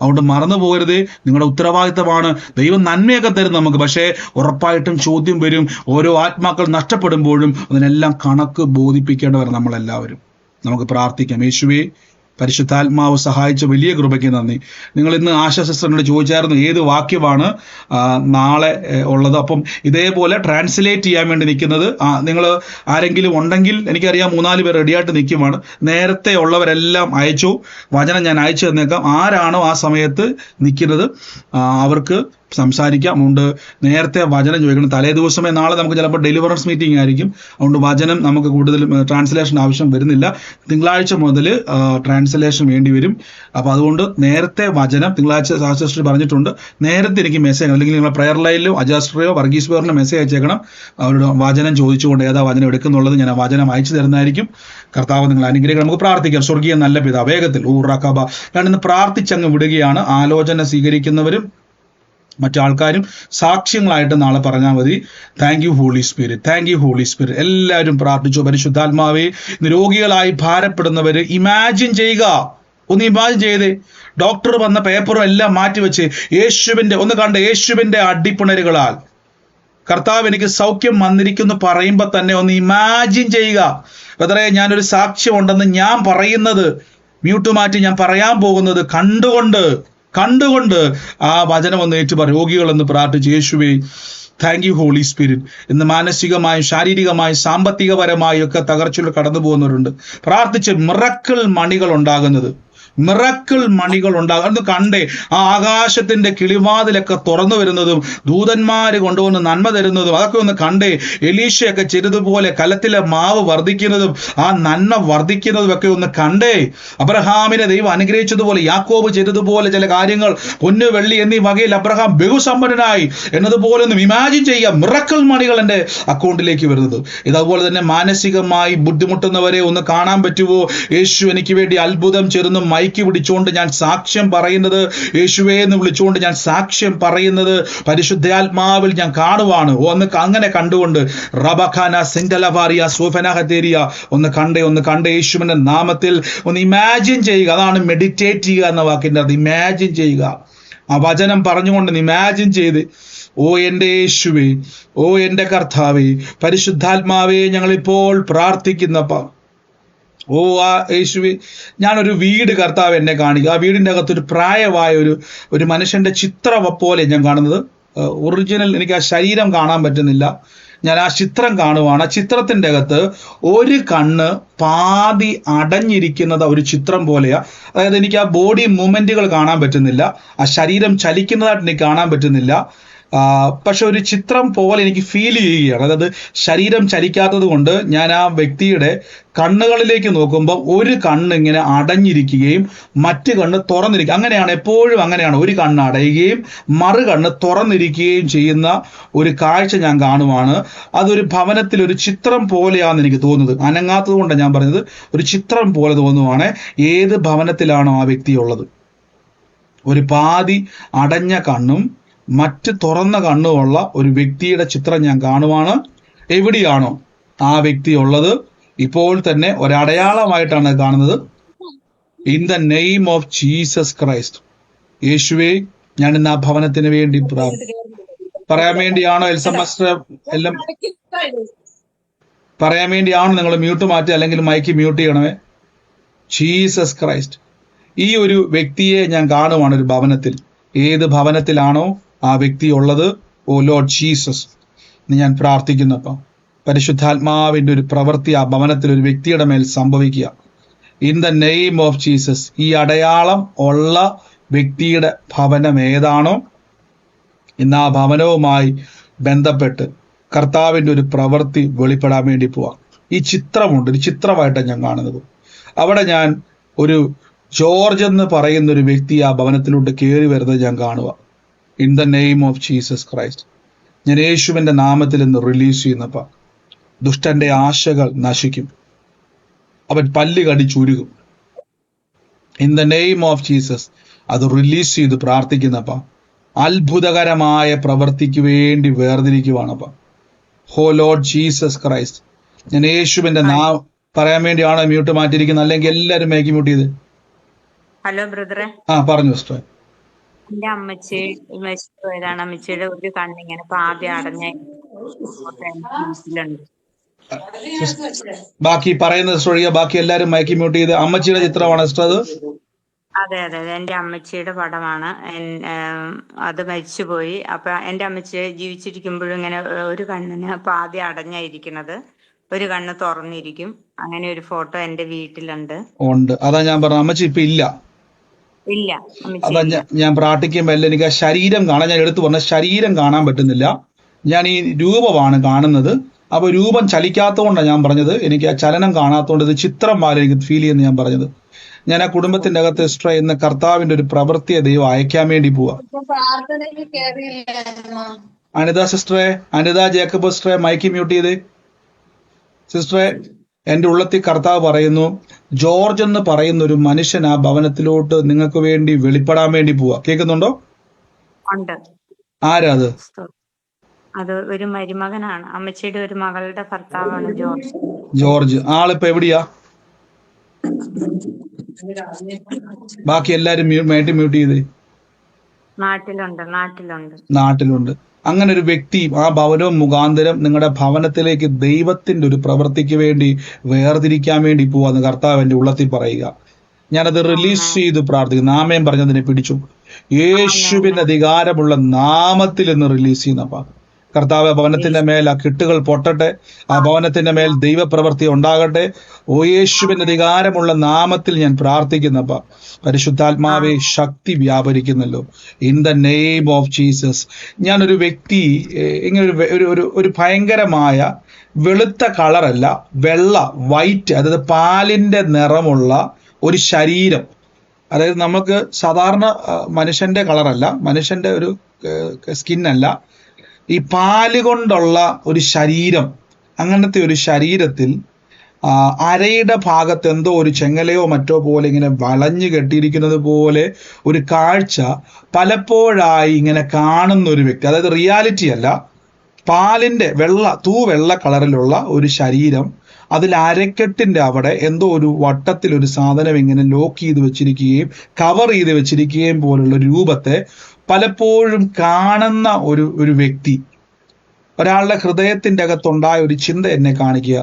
A: അതുകൊണ്ട് മറന്നു പോകരുത്, നിങ്ങളുടെ ഉത്തരവാദിത്തമാണ്. ദൈവം നന്മയൊക്കെ തരും നമുക്ക്, പക്ഷേ ഉറപ്പായിട്ടും ചോദ്യം വരും. ഓരോ ആത്മാക്കൾ നഷ്ടപ്പെടുമ്പോഴും അതിനെല്ലാം കണക്ക് ബോധിപ്പിക്കേണ്ടവർ നമ്മളെല്ലാവരും. നമുക്ക് പ്രാർത്ഥിക്കാം. യേശുവേ, പരിശുദ്ധാത്മാവ് സഹായിച്ച വലിയ കൃപയ്ക്ക് നന്ദി. നിങ്ങൾ ഇന്ന് ആശാ സിസ്റ്ററിനോട് ചോദിച്ചായിരുന്നു ഏത് വാക്യമാണ് നാളെ ഉള്ളത്. അപ്പം ഇതേപോലെ ട്രാൻസ്ലേറ്റ് ചെയ്യാൻ വേണ്ടി നിൽക്കുന്നത് നിങ്ങൾ ആരെങ്കിലും ഉണ്ടെങ്കിൽ, എനിക്കറിയാം 3-4 പേർ റെഡിയായിട്ട് നിൽക്കുവാണ്. നേരത്തെ ഉള്ളവരെല്ലാം അയച്ചു, വചനം ഞാൻ അയച്ചു തന്നേക്കാം. ആരാണോ ആ സമയത്ത് നിൽക്കുന്നത് അവർക്ക് സംസാരിക്കാം. അതുകൊണ്ട് നേരത്തെ വചനം ചോദിക്കണം. തലേ ദിവസമേ, നാളെ നമുക്ക് ചിലപ്പോൾ ഡെലിവറൻസ് മീറ്റിംഗ് ആയിരിക്കും. അതുകൊണ്ട് വചനം നമുക്ക് കൂടുതലും ട്രാൻസ്ലേഷൻ ആവശ്യം വരുന്നില്ല. തിങ്കളാഴ്ച മുതൽ ട്രാൻസ്ലേഷൻ വേണ്ടി വരും. അപ്പോൾ അതുകൊണ്ട് നേരത്തെ വചനം, തിങ്കളാഴ്ച സിസ്റ്റർ പറഞ്ഞിട്ടുണ്ട്, നേരത്തെ എനിക്ക് മെസ്സേജ്, അല്ലെങ്കിൽ നിങ്ങളുടെ പ്രയർ ലൈനിലോ അജാസ്ട്രയോ വർഗീസ് പേറിനോ മെസ്സേജ് അയച്ചേക്കണം. അവരുടെ വചനം ചോദിച്ചുകൊണ്ട് ഏതാ വചനം എടുക്കുന്നുള്ളത് ഞാൻ ആ വചനം അയച്ചു തരുന്നതായിരിക്കും. കർത്താവ് നിങ്ങൾ അനുഗ്രഹിക്കണം. നമുക്ക് പ്രാർത്ഥിക്കാം. സ്വർഗീയ നല്ല പിതാ, വേഗത്തിൽ ഊറാക്കബ ഞാൻ ഇന്ന് പ്രാർത്ഥിച്ചങ്ങ് വിടുകയാണ്. ആലോചന സ്വീകരിക്കുന്നവരും മറ്റാൾക്കാരും സാക്ഷ്യങ്ങളായിട്ട് നാളെ പറഞ്ഞാൽ മതി. Thank you Holy Spirit, thank you Holy Spirit. എല്ലാവരും പ്രാർത്ഥിച്ചു. പരിശുദ്ധാത്മാവേ, രോഗികളായി ഭാരപ്പെടുന്നവര് ഇമാജിൻ ചെയ്യുക. ഒന്ന് ഇമാജിൻ ചെയ്തേ, ഡോക്ടർ വന്ന പേപ്പറും എല്ലാം മാറ്റിവെച്ച് യേശുവിന്റെ ഒന്ന് കണ്ട്, യേശുവിന്റെ അടിപ്പിണരുകളാൽ കർത്താവ് എനിക്ക് സൗഖ്യം വന്നിരിക്കുന്നു പറയുമ്പോൾ തന്നെ ഒന്ന് ഇമാജിൻ ചെയ്യുക. വെതറെ ഞാനൊരു സാക്ഷ്യമുണ്ടെന്ന് ഞാൻ പറയുന്നത്, മ്യൂട്ട് മാറ്റി ഞാൻ പറയാൻ പോകുന്നത് കണ്ടുകൊണ്ട് ആ വചനം ഒന്ന് ഏറ്റുപറ. രോഗികളെന്ന് പ്രാർത്ഥിച്ച് യേശുവേ താങ്ക് യു ഹോളി സ്പിരിറ്റ്. ഇന്ന് മാനസികമായും ശാരീരികമായും സാമ്പത്തികപരമായും ഒക്കെ തകർച്ചയിൽ കടന്നു പോകുന്നവരുണ്ട്. പ്രാർത്ഥിച്ച് മിറക്കിൾ മണികൾ ഉണ്ടാകുന്നത് കണ്ടേ. ആ ആകാശത്തിന്റെ കിളിവാതിലൊക്കെ തുറന്നു വരുന്നതും ദൂതന്മാര് കൊണ്ടുവന്ന് നന്മ തരുന്നതും അതൊക്കെ ഒന്ന് കണ്ടേ. എലീശയൊക്കെ ചെയ്തതുപോലെ കലത്തിലെ മാവ് വർദ്ധിക്കുന്നതും ആ നന്മ വർദ്ധിക്കുന്നതും ഒക്കെ ഒന്ന് കണ്ടേ. അബ്രഹാമിനെ ദൈവം അനുഗ്രഹിച്ചതുപോലെ, യാക്കോബ് ചെയ്തതുപോലെ ചില കാര്യങ്ങൾ, പൊന്നു വെള്ളി എന്നീ വകയിൽ അബ്രഹാം ബഹുസമ്പന്നനായി എന്നതുപോലെ ഒന്ന് ഇമാജിൻ ചെയ്യുക. മിറക്കിൾ മണികൾ എൻ്റെ അക്കൗണ്ടിലേക്ക് വരുന്നത്. ഇതുപോലെ തന്നെ മാനസികമായി ബുദ്ധിമുട്ടുന്നവരെ ഒന്ന് കാണാൻ പറ്റുമോ? യേശു എനിക്ക് വേണ്ടി അത്ഭുതം ചെറുന്നും മൈക്ക് പിടിച്ചുകൊണ്ട് ഞാൻ സാക്ഷ്യം പറയുന്നത്, യേശുവേ എന്ന് വിളിച്ചുകൊണ്ട് ഞാൻ സാക്ഷ്യം പറയുന്നത് പരിശുദ്ധാത്മാവിൽ ഞാൻ കാണുവാണ്. ഒന്ന് അങ്ങനെ കണ്ടുകൊണ്ട് റബഖാന സിംഗലവാറിയ സൂഫനഹതേരിയ ഒന്ന് കണ്ടേ യേശുവിന്റെ നാമത്തിൽ ഒന്ന് ഇമാജിൻ ചെയ്യുക. അതാണ് മെഡിറ്റേറ്റ് ചെയ്യുക എന്ന വാക്കിൻ്റെ അർത്ഥം. ഇമാജിൻ ചെയ്യുക. ആ വചനം പറഞ്ഞുകൊണ്ട് ഇമാജിൻ ചെയ്ത്, ഓ എൻ്റെ യേശുവേ, ഓ എൻ്റെ കർത്താവേ, പരിശുദ്ധാത്മാവേ, ഞങ്ങളിപ്പോൾ പ്രാർത്ഥിക്കുന്നപ്പ, ഓ ആ യേശുവേ, ഞാനൊരു വീട് കർത്താവ് എന്നെ കാണിക്കുക. ആ വീടിൻ്റെ അകത്തൊരു പ്രായമായ ഒരു മനുഷ്യന്റെ ചിത്രം പോലെ ഞാൻ കാണുന്നത്. ഒറിജിനൽ എനിക്ക് ആ ശരീരം കാണാൻ പറ്റുന്നില്ല. ഞാൻ ആ ചിത്രം കാണുവാണ്. ആ ചിത്രത്തിൻ്റെ അകത്ത് ഒരു കണ്ണ് പാതി അടഞ്ഞിരിക്കുന്നത് ഒരു ചിത്രം പോലെയാ. അതായത് എനിക്ക് ആ ബോഡി മൂവ്മെന്റുകൾ കാണാൻ പറ്റുന്നില്ല, ആ ശരീരം ചലിക്കുന്നതായിട്ട് എനിക്ക് കാണാൻ പറ്റുന്നില്ല. പക്ഷെ ഒരു ചിത്രം പോലെ എനിക്ക് ഫീൽ ചെയ്യുകയാണ്. അതായത് ശരീരം ചലിക്കാത്തത് കൊണ്ട് ഞാൻ ആ വ്യക്തിയുടെ കണ്ണുകളിലേക്ക് നോക്കുമ്പോൾ ഒരു കണ്ണ് ഇങ്ങനെ അടഞ്ഞിരിക്കുകയും മറ്റു കണ്ണ് തുറന്നിരിക്കുക. അങ്ങനെയാണ്, എപ്പോഴും അങ്ങനെയാണ്. ഒരു കണ്ണ് അടയുകയും മറു കണ്ണ് തുറന്നിരിക്കുകയും ചെയ്യുന്ന ഒരു കാഴ്ച ഞാൻ കാണുവാണ്. അതൊരു ഭവനത്തിൽ ഒരു ചിത്രം പോലെയാണെന്ന് എനിക്ക് തോന്നുന്നത്. അനങ്ങാത്തത് കൊണ്ടാണ് ഞാൻ പറഞ്ഞത്. ഒരു ചിത്രം പോലെ തോന്നുവാണ്. ഏത് ഭവനത്തിലാണോ ആ വ്യക്തി ഉള്ളത്, ഒരു പാതി അടഞ്ഞ കണ്ണും മറ്റ് തുറന്ന കണ്ണുമുള്ള ഒരു വ്യക്തിയുടെ ചിത്രം ഞാൻ കാണുവാണ്. എവിടെയാണോ ആ വ്യക്തി ഉള്ളത്, ഇപ്പോൾ തന്നെ ഒരടയാളമായിട്ടാണ് കാണുന്നത്. In the name of Jesus Christ, യേശുവേ, ഞാൻ ഇന്ന് ആ ഭവനത്തിന് വേണ്ടി പറയാൻ വേണ്ടിയാണോ എൽസമസ്റ്റർ എല്ലാം പറയാൻ വേണ്ടിയാണോ നിങ്ങൾ മ്യൂട്ട് മാറ്റി, അല്ലെങ്കിൽ മൈക്ക് മ്യൂട്ട് ചെയ്യണമേ. ജീസസ് ക്രൈസ്റ്റ്, ഈ ഒരു വ്യക്തിയെ ഞാൻ കാണുവാണ് ഒരു ഭവനത്തിൽ. ഏത് ഭവനത്തിലാണോ ആ വ്യക്തി ഉള്ളത്, ഓ ലോർഡ് ജീസസ്, ഞാൻ പ്രാർത്ഥിക്കുന്നപ്പം പരിശുദ്ധാത്മാവിൻ്റെ ഒരു പ്രവൃത്തി ആ ഭവനത്തിൽ ഒരു വ്യക്തിയുടെ മേൽ സംഭവിക്കുക. In the name of Jesus. ഈ അടയാളം ഉള്ള വ്യക്തിയുടെ ഭവനം ഏതാണോ, ഇന്ന് ആ ഭവനവുമായി ബന്ധപ്പെട്ട് കർത്താവിൻ്റെ ഒരു പ്രവൃത്തി വെളിപ്പെടാൻ വേണ്ടി പോവാം. ഈ ചിത്രമുണ്ട്, ഒരു ചിത്രമായിട്ടാണ് ഞാൻ കാണുന്നത്. അവിടെ ഞാൻ ഒരു ജോർജ് എന്ന് പറയുന്ന ഒരു വ്യക്തി ആ ഭവനത്തിലോട്ട് കയറി വരുന്നത് ഞാൻ കാണുക. In the name of Jesus Christ, ഞാൻ യേശുവിൻ്റെ നാമത്തിൽ നിന്ന് റിലീസ് ചെയ്യുന്നപ്പ ദുഷ്ടന്റെ ആശകൾ നശിക്കും, അവൻ പല്ല് കടിച്ചുരുകും. In the name of Jesus അത് റിലീസ് ചെയ്ത് പ്രാർത്ഥിക്കുന്നപ്പ അത്ഭുതകരമായ പ്രവൃത്തിക്ക് വേണ്ടി വേർതിരിക്കുവാണപ്പ. ഹോ ലോർഡ് ജീസസ് ക്രൈസ്റ്റ്, ഞാൻ യേശുവിന്റെ പറയാൻ വേണ്ടിയാണോ മ്യൂട്ട് മാറ്റിയിരിക്കുന്നത്, അല്ലെങ്കിൽ എല്ലാവരും മേക്ക് മ്യൂട്ട് ചെയ്ത്.
E: ഹലോ ബ്രദറെ.
A: പറഞ്ഞു സിസ്റ്റർ.
E: എന്റെ അമ്മച്ചി മരിച്ചുപോയതാണ്. അമ്മച്ചിയുടെ ഒരു കണ്ണിങ്ങനെ പാതി അടഞ്ഞ മനസ്സിലുണ്ട്.
A: ബാക്കി പറയുന്ന സിസ്റ്റർ ഒഴികെ ബാക്കി എല്ലാവരും മയക്കി മ്യൂട്ട് ചെയ്ത്. അമ്മച്ചിയുടെ ചിത്രമാണ് സിസ്റ്റർ അത്.
E: അതെ അതെ അതെ, എന്റെ അമ്മച്ചിയുടെ പടമാണ്. അത് മരിച്ചുപോയി. അപ്പൊ എന്റെ അമ്മച്ചി ജീവിച്ചിരിക്കുമ്പോഴും ഇങ്ങനെ ഒരു കണ്ണിന് പാതി അടഞ്ഞായിരിക്കണത്, ഒരു കണ്ണ് തുറന്നിരിക്കും. അങ്ങനെ ഒരു ഫോട്ടോ എന്റെ വീട്ടിലുണ്ട്.
A: ഉണ്ട്. അതാ ഞാൻ പറഞ്ഞ അമ്മച്ചി ഇപ്പൊ ഇല്ല.
E: ഇല്ല, അമ്മച്ചി
A: അതാ
E: ഇല്ല.
A: ഞാൻ പ്രാർത്ഥിക്കുമ്പോൾ എല്ലാം എനിക്ക് ആ ശരീരം കാണാൻ, ഞാൻ എടുത്തു പറഞ്ഞ ശരീരം കാണാൻ പറ്റുന്നില്ല. ഞാൻ ഈ രൂപമാണ് കാണുന്നത്. അപ്പൊ രൂപം ചലിക്കാത്തതുകൊണ്ടാണ് ഞാൻ പറഞ്ഞത്. എനിക്ക് ആ ചലനം കാണാത്തതുകൊണ്ട് ഇത് ചിത്രം പോലെ എനിക്ക് ഫീൽ ചെയ്യുന്നു ഞാൻ പറഞ്ഞത്. ഞാൻ ആ കുടുംബത്തിന്റെ അകത്ത് സിസ്റ്റർ എന്ന കർത്താവിന്റെ ഒരു പ്രവൃത്തിയെ ദൈവം അയക്കാൻ വേണ്ടി പോവാ. അനിത സിസ്റ്ററെ, അനിത ജേക്കബ് സിസ്റ്ററെ മൈക്ക് മ്യൂട്ട് ചെയ്ത്. സിസ്റ്ററെ, എന്റെ ഉള്ളത്തിൽ കർത്താവ് പറയുന്നു, ജോർജ് എന്ന് പറയുന്ന ഒരു മനുഷ്യൻ ആ ഭവനത്തിലോട്ട് നിങ്ങൾക്ക് വേണ്ടി വെളിപ്പെടാൻ വേണ്ടി പോവാ. കേൾക്കുന്നുണ്ടോ?
E: ഉണ്ട്.
A: ആരാ അത്?
E: അത് ഒരു മരുമകനാണ്, അമ്മച്ചിയുടെ ഒരു മകളുടെ ഭർത്താവാണ് ജോർജ്.
A: ജോർജ് ആളിപ്പോ എവിടെയാ? ബാക്കി എല്ലാരും മ്യൂട്ട് ചെയ്ത്.
E: നാട്ടിലുണ്ട്.
A: നാട്ടിലുണ്ട്. അങ്ങനെ ഒരു വ്യക്തി ആ ഭവനവും മുഖാന്തരം നിങ്ങളുടെ ഭവനത്തിലേക്ക് ദൈവത്തിന്റെ ഒരു പ്രവൃത്തിക്ക് വേണ്ടി വേർതിരിക്കാൻ വേണ്ടി പോവാന്ന് കർത്താവ് എന്റെ ഉള്ളത്തിൽ പറയുക. ഞാനത് റിലീസ് ചെയ്ത് പ്രാർത്ഥിക്കുന്നു. നാമയം പറഞ്ഞതിനെ പിടിച്ചു. യേശുവിന്റെ അധികാരമുള്ള നാമത്തിൽ എന്ന് റിലീസ് ചെയ്യുന്നപ്പ കർത്താവ് ഭവനത്തിന്റെ മേൽ ആ കെട്ടുകൾ പൊട്ടട്ടെ. ആ ഭവനത്തിന്റെ മേൽ ദൈവപ്രവൃത്തി ഉണ്ടാകട്ടെ. ഓ യേശുവിന്റെ അധികാരമുള്ള നാമത്തിൽ ഞാൻ പ്രാർത്ഥിക്കുന്നപ്പ പരിശുദ്ധാത്മാവെ ശക്തി വ്യാപരിക്കുന്നല്ലോ. In the name of Jesus. ഞാനൊരു വ്യക്തി ഇങ്ങനെ ഒരു ഭയങ്കരമായ വെളുത്ത കളറല്ല, വെള്ള വൈറ്റ്, അതായത് പാലിന്റെ നിറമുള്ള ഒരു ശരീരം. അതായത് നമുക്ക് സാധാരണ മനുഷ്യന്റെ കളറല്ല, മനുഷ്യന്റെ ഒരു സ്കിന്നല്ല, ഈ പാല് കൊണ്ടുള്ള ഒരു ശരീരം. അങ്ങനത്തെ ഒരു ശരീരത്തിൽ അരയുടെ ഭാഗത്ത് എന്തോ ഒരു ചെങ്ങലയോ മറ്റോ പോലെ ഇങ്ങനെ വളഞ്ഞു കെട്ടിയിരിക്കുന്നത് പോലെ ഒരു കാഴ്ച പലപ്പോഴായി ഇങ്ങനെ കാണുന്ന ഒരു വ്യക്തി. അതായത് റിയാലിറ്റി അല്ല, പാലിന്റെ വെള്ള കളറിലുള്ള ഒരു ശരീരം, അതിൽ അരക്കെട്ടിന്റെ അവിടെ എന്തോ ഒരു വട്ടത്തിൽ ഒരു സാധനം ഇങ്ങനെ ലോക്ക് ചെയ്ത് വെച്ചിരിക്കുകയും കവർ ചെയ്ത് വെച്ചിരിക്കുകയും പോലുള്ള രൂപത്തെ പലപ്പോഴും കാണുന്ന ഒരു വ്യക്തി. ഒരാളുടെ ഹൃദയത്തിന്റെ അകത്തുണ്ടായ ഒരു ചിന്ത എന്നെ കാണിക്കുക.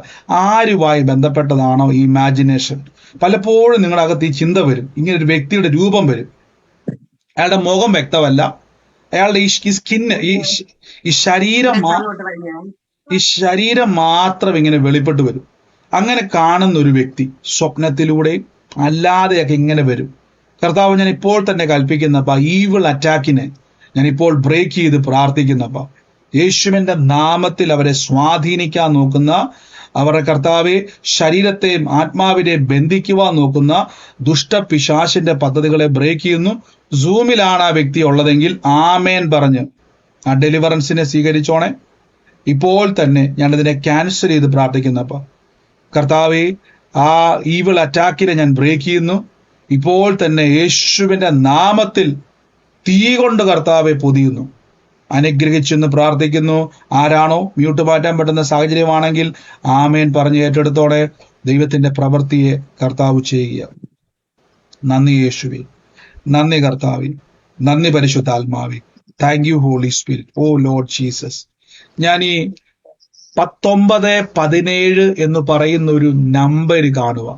A: ആരുമായി ബന്ധപ്പെട്ടതാണോ ഈ ഇമാജിനേഷൻ? പലപ്പോഴും നിങ്ങളുടെ അകത്ത് ഈ ചിന്ത വരും. ഇങ്ങനെ ഒരു വ്യക്തിയുടെ രൂപം വരും. അയാളുടെ മുഖം വ്യക്തമല്ല, അയാളുടെ ഈ സ്കിന്ന്, ഈ ശരീരം മാത്രം ഇങ്ങനെ വെളിപ്പെട്ട് വരും. അങ്ങനെ കാണുന്ന ഒരു വ്യക്തി സ്വപ്നത്തിലൂടെയും അല്ലാതെയൊക്കെ ഇങ്ങനെ വരും. കർത്താവ്, ഞാൻ ഇപ്പോൾ തന്നെ കൽപ്പിക്കുന്നപ്പ ഈവിൾ അറ്റാക്കിനെ ഞാൻ ഇപ്പോൾ ബ്രേക്ക് ചെയ്ത് പ്രാർത്ഥിക്കുന്നപ്പ യേശുവിന്റെ നാമത്തിൽ അവരെ സ്വാധീനിക്കാൻ നോക്കുന്ന, അവരുടെ കർത്താവെ ശരീരത്തെയും ആത്മാവിനെയും ബന്ധിക്കുവാൻ നോക്കുന്ന ദുഷ്ടപിശാചിന്റെ പദ്ധതികളെ ബ്രേക്ക് ചെയ്യുന്നു. സൂമിലാണ് ആ വ്യക്തി ഉള്ളതെങ്കിൽ ആമേൻ പറഞ്ഞ് ആ ഡെലിവറൻസിനെ സ്വീകരിച്ചോണേ. ഇപ്പോൾ തന്നെ ഞാനിതിനെ ക്യാൻസൽ ചെയ്ത് പ്രാർത്ഥിക്കുന്നപ്പ കർത്താവെ ആ ഈവിൾ അറ്റാക്കിനെ ഞാൻ ബ്രേക്ക് ചെയ്യുന്നു. ഇപ്പോൾ തന്നെ യേശുവിന്റെ നാമത്തിൽ തീ കൊണ്ട് കർത്താവെ പൊതിയുന്നു. അനുഗ്രഹിച്ചെന്ന് പ്രാർത്ഥിക്കുന്നു. ആരാണോ മ്യൂട്ട് മാറ്റാൻ പറ്റുന്ന സാഹചര്യമാണെങ്കിൽ ആമേൻ പറഞ്ഞ് ഏറ്റെടുത്തോടെ ദൈവത്തിന്റെ പ്രവൃത്തിയെ കർത്താവ് ചെയ്യുക. നന്ദി യേശുവേ, നന്ദി കർത്താവേ, നന്ദി പരിശുദ്ധാത്മാവേ. Thank you Holy Spirit. Oh Lord Jesus. ഞാൻ ഈ 1917 എന്ന് പറയുന്ന ഒരു നമ്പർ കാണുക.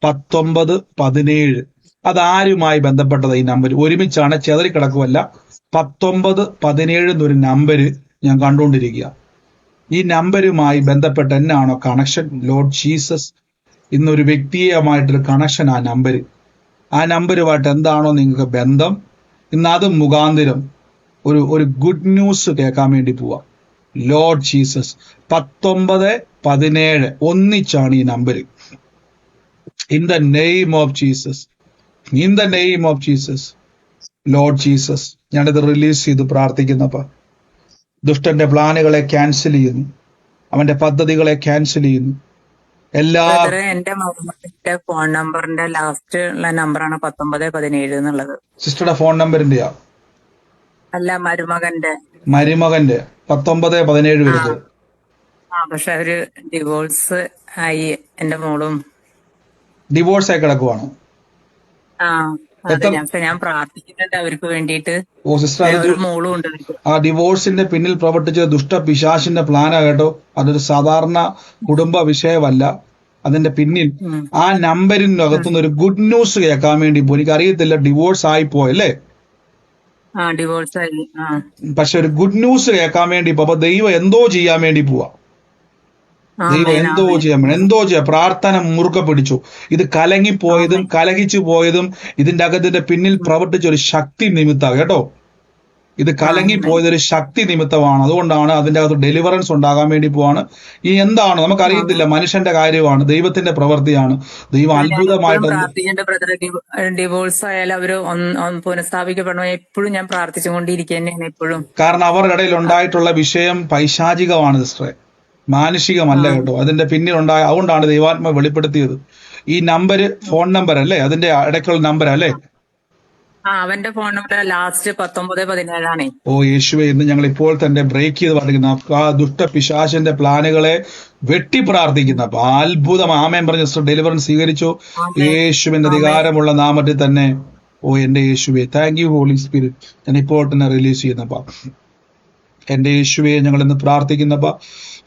A: 1917 അതാരുമായി ബന്ധപ്പെട്ടത്? ഈ നമ്പർ ഒരുമിച്ചാണ്, ചെതറിക്കിടക്കുമല്ല. 1917 എന്നൊരു നമ്പർ ഞാൻ കണ്ടുകൊണ്ടിരിക്കുക. ഈ നമ്പരുമായി ബന്ധപ്പെട്ട് എന്നാണോ കണക്ഷൻ? ലോർഡ് ജീസസ്, ഇന്നൊരു വ്യക്തിയുമായിട്ടൊരു കണക്ഷൻ. ആ നമ്പരുമായിട്ട് എന്താണോ നിങ്ങൾക്ക് ബന്ധം, ഇന്ന് അത് മുഖാന്തരം ഒരു ഗുഡ് ന്യൂസ് കേൾക്കാൻ വേണ്ടി പോവാം. Lord Jesus. 1917 ഒന്നിച്ചാണ് ഈ number. In the name of Jesus, in the name of Jesus. Lord Jesus, ഞാനിത് റിലീസ് ചെയ്ത് പ്രാർത്ഥിക്കുന്നപ്പ ദുഷ്ടന്റെ പ്ലാനുകളെ ക്യാൻസൽ ചെയ്യുന്നു, അവന്റെ പദ്ധതികളെ ക്യാൻസൽ ചെയ്യുന്നു.
C: എന്റെ മരുമകന്റെ ഫോൺ നമ്പറിന്റെ ലാസ്റ്റ് ഉള്ള നമ്പറാണ് 1917 എന്നുള്ളത്.
A: സിസ്റ്ററുടെ ഫോൺ നമ്പറിന്റെയാ?
C: അല്ല, മരുമകന്റെ
A: 1917 വരുന്നത്.
C: പക്ഷെ അവര് ഡിവോഴ്സ് ആയി. എന്റെ മോളും
A: ഡിവോഴ്സ് ആയി കിടക്കുവാണ്.
F: അതെ,
A: എത്ര
F: ഞാൻ പ്രാർത്ഥിക്കുന്നുണ്ട് അവർക്ക് വേണ്ടിയിട്ട്.
A: സിസ്റ്റർ, അത്
F: ഒരു മോളും ഉണ്ട് എനിക്ക്.
A: ആ ഡിവോഴ്സിന്റെ പിന്നിൽ പ്രവർത്തിച്ച ദുഷ്ട പിശാചിന്റെ പ്ലാനാ കേട്ടോ. അതൊരു സാധാരണ കുടുംബ വിഷയമല്ല. അതിന്റെ പിന്നിൽ
F: ഉം.
A: ആ നമ്പറിനകത്തുനിന്ന് ഒരു ഗുഡ് ന്യൂസ് കേൾക്കാൻ വേണ്ടി പോയി. എനിക്കറിയത്തില്ല ഡിവോഴ്സ് ആയി പോയല്ലേ,
F: ഡിവോഴ്സ് ആയി.
A: പക്ഷെ ഒരു ഗുഡ് ന്യൂസ് കേൾക്കാൻ വേണ്ടി അപ്പൊ ദൈവം എന്തോ ചെയ്യാൻ വേണ്ടി പോവാ. ദൈവം
F: ആമേൻ,
A: എന്തോ
F: ആമേൻ.
A: ചെയ്യാൻ വേണ്ടി എന്തോ ചെയ്യാം. പ്രാർത്ഥന മുറുക്കെ പിടിച്ചു. ഇത് കലങ്ങിപ്പോയതും
F: ആമേൻ.
A: കലഹിച്ചു പോയതും ഇതിന്റെ അകത്തിന്റെ പിന്നിൽ പ്രവർത്തിച്ച ഒരു ശക്തി നിമിത്തം കേട്ടോ. ഇത് കലങ്ങിപ്പോയത് ഒരു ശക്തി നിമിത്തമാണ്. അതുകൊണ്ടാണ് അതിന്റെ അകത്ത് ഡെലിവറൻസ് ഉണ്ടാകാൻ വേണ്ടി പോവാണ്. ഈ എന്താണ് നമുക്കറിയത്തില്ല, മനുഷ്യന്റെ കാര്യമാണ്, ദൈവത്തിന്റെ പ്രവൃത്തിയാണ്. ദൈവം
F: ഞാൻ എപ്പോഴും
A: അത്ഭുതമായിട്ട്
F: പ്രാർത്ഥിക്കേണ്ട ബ്രദറെ, ഡിവോഴ്സ് ആയാലും അവര് പുനഃസ്ഥാപിക്കപ്പെടണം. എപ്പോഴും ഞാൻ പ്രാർത്ഥിച്ചുകൊണ്ടിരിക്കുക തന്നെയാണ് എപ്പോഴും.
A: കാരണം അവരുടെ ഇടയിൽ ഉണ്ടായിട്ടുള്ള വിഷയം പൈശാചികമാണ് സിസ്റ്ററെ, മാനുഷികമല്ല കേട്ടോ. അതിന്റെ പിന്നിൽ അതുകൊണ്ടാണ് ദൈവാത്മ വെളിപ്പെടുത്തിയത്. ഈ നമ്പര് ഫോൺ നമ്പർ അല്ലേ, അതിന്റെ ഇടയ്ക്കുള്ള നമ്പർ അല്ലേ?
F: അവന്റെ ഫോൺ നമ്പർ ലാസ്റ്റ് 1917
A: ഓ യേശുവെ, ഇന്ന് ഞങ്ങൾ ഇപ്പോൾ തന്നെ ബ്രേക്ക് ചെയ്ത് പഠിക്കുന്ന ആ ദുഷ്ട പിശാചിന്റെ പ്ലാനുകളെ വെട്ടി പ്രാർത്ഥിക്കുന്ന അത്ഭുതം. ആമേൻ പറഞ്ഞ സിസ്റ്റർ ഡെലിവറൻസ് സ്വീകരിച്ചു യേശുവിന്റെ അധികാരമുള്ള നാമത്തിൽ തന്നെ. ഓ എന്റെ യേശുവെ, താങ്ക് യു ഹോളി സ്പിരിറ്റ്. ഞാൻ ഇപ്പോൾ തന്നെ റിലീസ് ചെയ്യുന്നപ്പാ എന്റെ യേശുവെ, ഞങ്ങൾ ഇന്ന് പ്രാർത്ഥിക്കുന്നപ്പ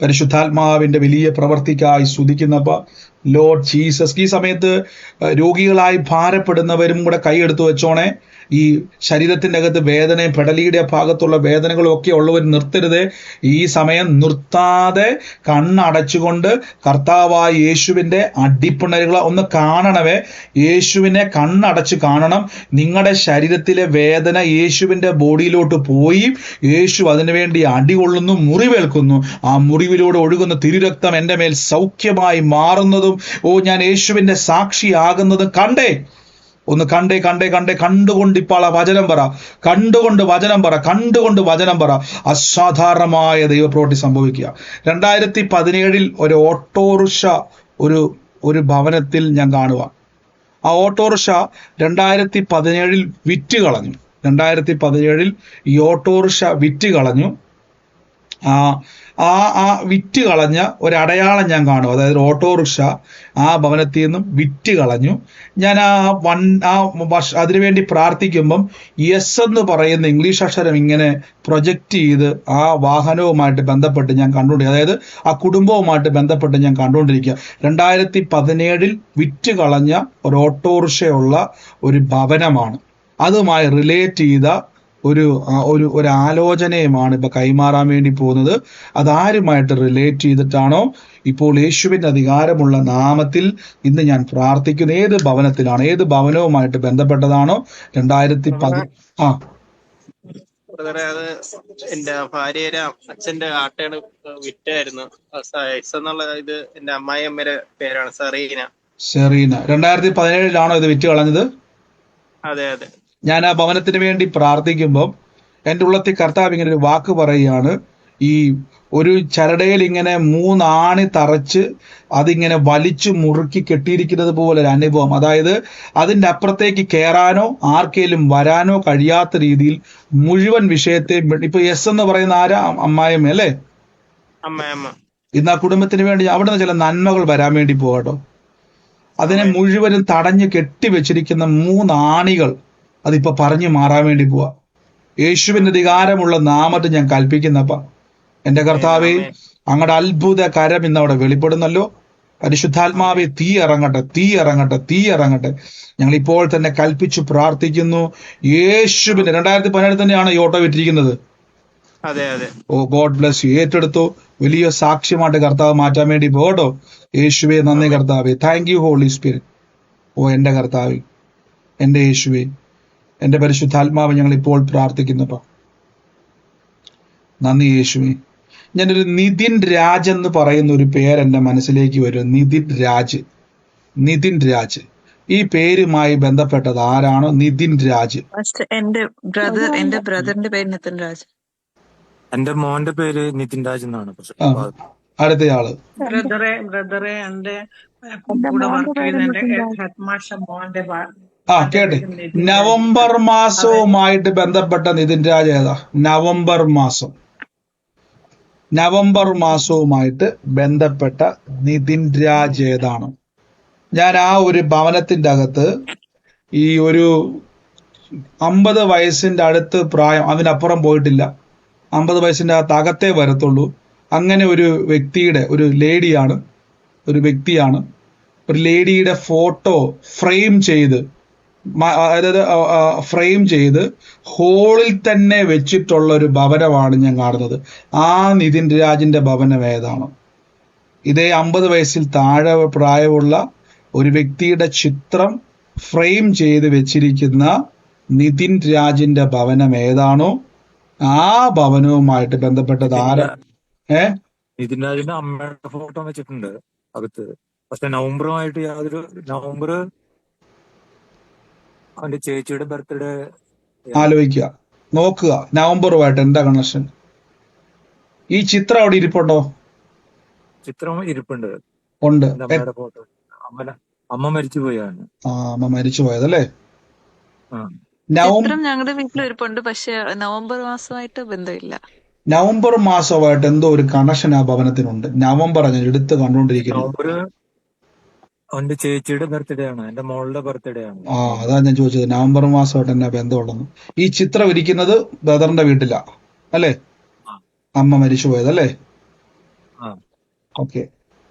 A: പരിശുദ്ധാത്മാവിന്റെ വലിയ പ്രവർത്തിക്കായി സ്തുതിക്കുന്നപ്പ ലോർഡ് ജീസസ്. ഈ സമയത്ത് രോഗികളായി ഭാരപ്പെടുന്നവരും കൂടെ കൈയെടുത്ത് വെച്ചോണേ. ഈ ശരീരത്തിന്റെ അകത്ത് വേദനയും പെടലിയുടെ ഭാഗത്തുള്ള വേദനകളും ഒക്കെ ഉള്ളവർ നിർത്തരുത്. ഈ സമയം നിർത്താതെ കണ്ണടച്ചുകൊണ്ട് കർത്താവായ യേശുവിന്റെ അടിപ്പിണരുകൾ ഒന്ന് കാണണമേ. യേശുവിനെ കണ്ണടച്ച് കാണണം. നിങ്ങളുടെ ശരീരത്തിലെ വേദന യേശുവിന്റെ ബോഡിയിലോട്ട് പോയി യേശു അതിനുവേണ്ടി അടികൊള്ളുന്നു, മുറിവേൽക്കുന്നു. ആ മുറിവിലൂടെ ഒഴുകുന്ന തിരുരക്തം എൻ്റെ മേൽ സൗഖ്യമായി മാറുന്നതും ഞാൻ യേശുവിന്റെ സാക്ഷിയാകുന്നതും കണ്ടേ. ഒന്ന് കണ്ടേ കണ്ടേ കണ്ടേ കണ്ടുകൊണ്ട് ഇപ്പോൾ ആ വചനം പറ, കണ്ടുകൊണ്ട് വചനം പറ, കണ്ടുകൊണ്ട് വചനം പറ. അസാധാരണമായ ദൈവപ്രവൃത്തി സംഭവിക്കുക. 2017 ഒരു ഓട്ടോറിക്ഷ ഒരു ഭവനത്തിൽ ഞാൻ കാണുക. ആ ഓട്ടോറിക്ഷ 2017 വിറ്റ് കളഞ്ഞു. 2017 ഈ ഓട്ടോറിക്ഷ വിറ്റ് കളഞ്ഞു. ആ വിറ്റ് കളഞ്ഞ ഒരടയാളം ഞാൻ കാണും. അതായത് ഓട്ടോറിക്ഷ ആ ഭവനത്തിൽ നിന്നും വിറ്റ് കളഞ്ഞു. ഞാൻ അതിനുവേണ്ടി പ്രാർത്ഥിക്കുമ്പം യെസ് എന്ന് പറയുന്ന ഇംഗ്ലീഷ് അക്ഷരം ഇങ്ങനെ പ്രൊജക്റ്റ് ചെയ്ത് ആ വാഹനവുമായിട്ട് ബന്ധപ്പെട്ട് ഞാൻ കണ്ടുകൊണ്ടിരിക്കുക. അതായത് ആ കുടുംബവുമായിട്ട് ബന്ധപ്പെട്ട് ഞാൻ കണ്ടുകൊണ്ടിരിക്കുക. 2017 വിറ്റ് കളഞ്ഞ ഒരു ഓട്ടോറിക്ഷയുള്ള ഒരു ഭവനമാണ്. അതുമായി റിലേറ്റ് ചെയ്ത ഒരു ആലോചനയുമാണ് ഇപ്പൊ കൈമാറാൻ വേണ്ടി പോകുന്നത്. അതാരുമായിട്ട് റിലേറ്റ് ചെയ്തിട്ടാണോ ഇപ്പോൾ യേശുവിന്റെ അധികാരമുള്ള നാമത്തിൽ ഇന്ന് ഞാൻ പ്രാർത്ഥിക്കുന്നു. ഏത് ഭവനത്തിലാണ്, ഏത് ഭവനവുമായിട്ട് ബന്ധപ്പെട്ടതാണോ 2010
G: അത് എന്റെ ഭാര്യയുടെ അച്ഛന്റെ ആട്ടയാണ് വിറ്റായിരുന്നു. എന്നുള്ള ഇത് എന്റെ അമ്മായിയമ്മയുടെ പേരാണ്, സെറീന.
A: 2017 ഇത് വിറ്റ് കളഞ്ഞത്?
G: അതെ അതെ.
A: ഞാൻ ആ ഭവനത്തിന് വേണ്ടി പ്രാർത്ഥിക്കുമ്പോൾ എൻ്റെ ഉള്ളത്തിൽ കർത്താവ് ഇങ്ങനെ ഒരു വാക്ക് പറയുകയാണ്. ഈ ഒരു ചരടയിൽ ഇങ്ങനെ 3 ആണി തറച്ച് അതിങ്ങനെ വലിച്ചു മുറുക്കി കെട്ടിയിരിക്കുന്നത് പോലെ ഒരു അനുഭവം. അതായത് അതിൻ്റെ അപ്പുറത്തേക്ക് കയറാനോ ആർക്കെങ്കിലും വരാനോ കഴിയാത്ത രീതിയിൽ മുഴുവൻ വിഷയത്തെയും ഇപ്പൊ എസ് എന്ന് പറയുന്ന ആരാ? അമ്മായിയമ്മ അല്ലേ?
G: അമ്മായിയമ്മ.
A: ഇന്ന് ആ കുടുംബത്തിന് വേണ്ടി അവിടുന്ന് ചില നന്മകൾ വരാൻ വേണ്ടി പോകട്ടോ. അതിനെ മുഴുവനും തടഞ്ഞ് കെട്ടിവെച്ചിരിക്കുന്ന 3 ആണികൾ അതിപ്പോ പറഞ്ഞു മാറാൻ വേണ്ടി പോവാ. യേശുവിന്റെ അധികാരമുള്ള നാമത്തിൽ ഞാൻ കൽപ്പിക്കുന്നപ്പ എന്റെ കർത്താവേ, അങ്ങയുടെ അത്ഭുത കരം ഇന്ന് അവിടെ വെളിപ്പെടുന്നല്ലോ. പരിശുദ്ധാത്മാവെ, തീ ഇറങ്ങട്ടെ, തീ ഇറങ്ങട്ടെ, തീ ഇറങ്ങട്ടെ. ഞങ്ങൾ ഇപ്പോൾ തന്നെ കൽപ്പിച്ചു പ്രാർത്ഥിക്കുന്നു യേശുവിന്റെ. 2017 തന്നെയാണ് ഈ ഓട്ടോ വിറ്റിരിക്കുന്നത്.
G: അതെ അതെ.
A: ഓ ഗോഡ് ബ്ലസ് യു. ഏറ്റെടുത്തു. വലിയ സാക്ഷ്യമായിട്ട് കർത്താവ് മാറ്റാൻ വേണ്ടി പോകട്ടോ. യേശുവെ നന്ദി കർത്താവെ. Thank you Holy Spirit. ഓ എന്റെ കർത്താവെ, എന്റെ യേശുവെ, എന്റെ പരിശുദ്ധാത്മാവ്, ഞങ്ങൾ ഇപ്പോൾ പ്രാർത്ഥിക്കുന്നപ്പ നന്ദി യേശുവെ. ഞാനൊരു നിതിൻ രാജ് എന്ന് പറയുന്ന ഒരു പേര് എൻ്റെ മനസ്സിലേക്ക് വരും. നിതിൻ രാജ്. നിതിൻ രാജ് ഈ പേരുമായി ബന്ധപ്പെട്ടത് ആരാണോ? നിതിൻ രാജ്.
C: എന്റെ ബ്രദറിന്റെ പേര് നിതിൻ രാജ്.
H: എന്റെ മോന്റെ പേര് നിതിൻ രാജ് എന്നാണ്.
A: അടുത്തയാള്
I: ബ്രദറെ എന്റെ കൂടെ വർക്ക് ചെയ്യുന്ന എന്റെ ഹെഡ്മാസ്റ്റർ മോന്റെ
A: കേട്ടെ. നവംബർ മാസവുമായിട്ട് ബന്ധപ്പെട്ട നിതിൻ രാജ് ഏതാ? നവംബർ മാസവുമായിട്ട് ബന്ധപ്പെട്ട നിതിൻ രാജ് ഏതാണ്? ഞാൻ ആ ഒരു ഭവനത്തിന്റെ അകത്ത് ഈ ഒരു 50 വയസ്സിന്റെ അടുത്ത് പ്രായം, അതിനപ്പുറം പോയിട്ടില്ല, 50 വയസ്സിന്റെ അകത്തേ വരത്തുള്ളൂ. അങ്ങനെ ഒരു വ്യക്തിയുടെ, ഒരു വ്യക്തിയാണ് ഒരു ലേഡിയുടെ ഫോട്ടോ ഫ്രെയിം ചെയ്ത് ഹോളിൽ തന്നെ വെച്ചിട്ടുള്ള ഒരു ഭവനമാണ് ഞാൻ കാണുന്നത്. ആ നിതിൻ രാജിന്റെ ഭവനം ഏതാണ്? ഇതേ 50 വയസ്സിൽ താഴെ പ്രായമുള്ള ഒരു വ്യക്തിയുടെ ചിത്രം ഫ്രെയിം ചെയ്ത് വെച്ചിരിക്കുന്ന നിതിൻ രാജിന്റെ ഭവനം ഏതാണോ ആ ഭവനവുമായിട്ട് ബന്ധപ്പെട്ടത് ആരാ?
H: നിതിൻ രാജിന്റെ അമ്മയുടെ ഫോട്ടോ വെച്ചിട്ടുണ്ട് അകത്ത്. പക്ഷെ നവംബറുമായിട്ട് നവംബർ അവന്റെ ചേച്ചിയുടെ ബർത്ത്ഡേ
A: ആലോചിക്കുക, നോക്കുക, നവംബറുമായിട്ട് എന്താ കണക്ഷൻ? ഈ ചിത്രം അവിടെ ഇരിപ്പുണ്ടോ?
H: ചിത്രം ഇരിപ്പുണ്ട്.
A: ഉണ്ട്.
H: അമ്മയുടെ ഫോട്ടോ. അമ്മ മരിച്ചുപോയാണ്.
A: അമ്മ മരിച്ചുപോയതല്ലേ?
J: ചിത്രം ഞങ്ങളുടെ വീട്ടിൽ ഇരിപ്പുണ്ട്, പക്ഷെ നവംബർ മാസമായിട്ട് ബന്ധമില്ല.
A: നവംബർ മാസമായിട്ട് എന്തോ ഒരു കണക്ഷൻ ആ ഭവനത്തിനുണ്ട്. നവംബർ ഞാൻ എടുത്ത് കണ്ടുകൊണ്ടിരിക്കുന്നത്.
H: നവംബർ അവന്റെ ചേച്ചിയുടെ ബർത്ത്ഡേ ആണ്, എന്റെ മോളുടെ ബർത്ത്ഡേ ആണ്.
A: അതാ ഞാൻ ചോദിച്ചത്, നവംബർ മാസമായിട്ട് എന്നാ ബന്ധമുണ്ടെന്ന്. ഈ ചിത്രം ഇരിക്കുന്നത് ബ്രദറിന്റെ വീട്ടിലാ അല്ലേ? അമ്മ മരിച്ചുപോയതല്ലേ? ഓക്കെ.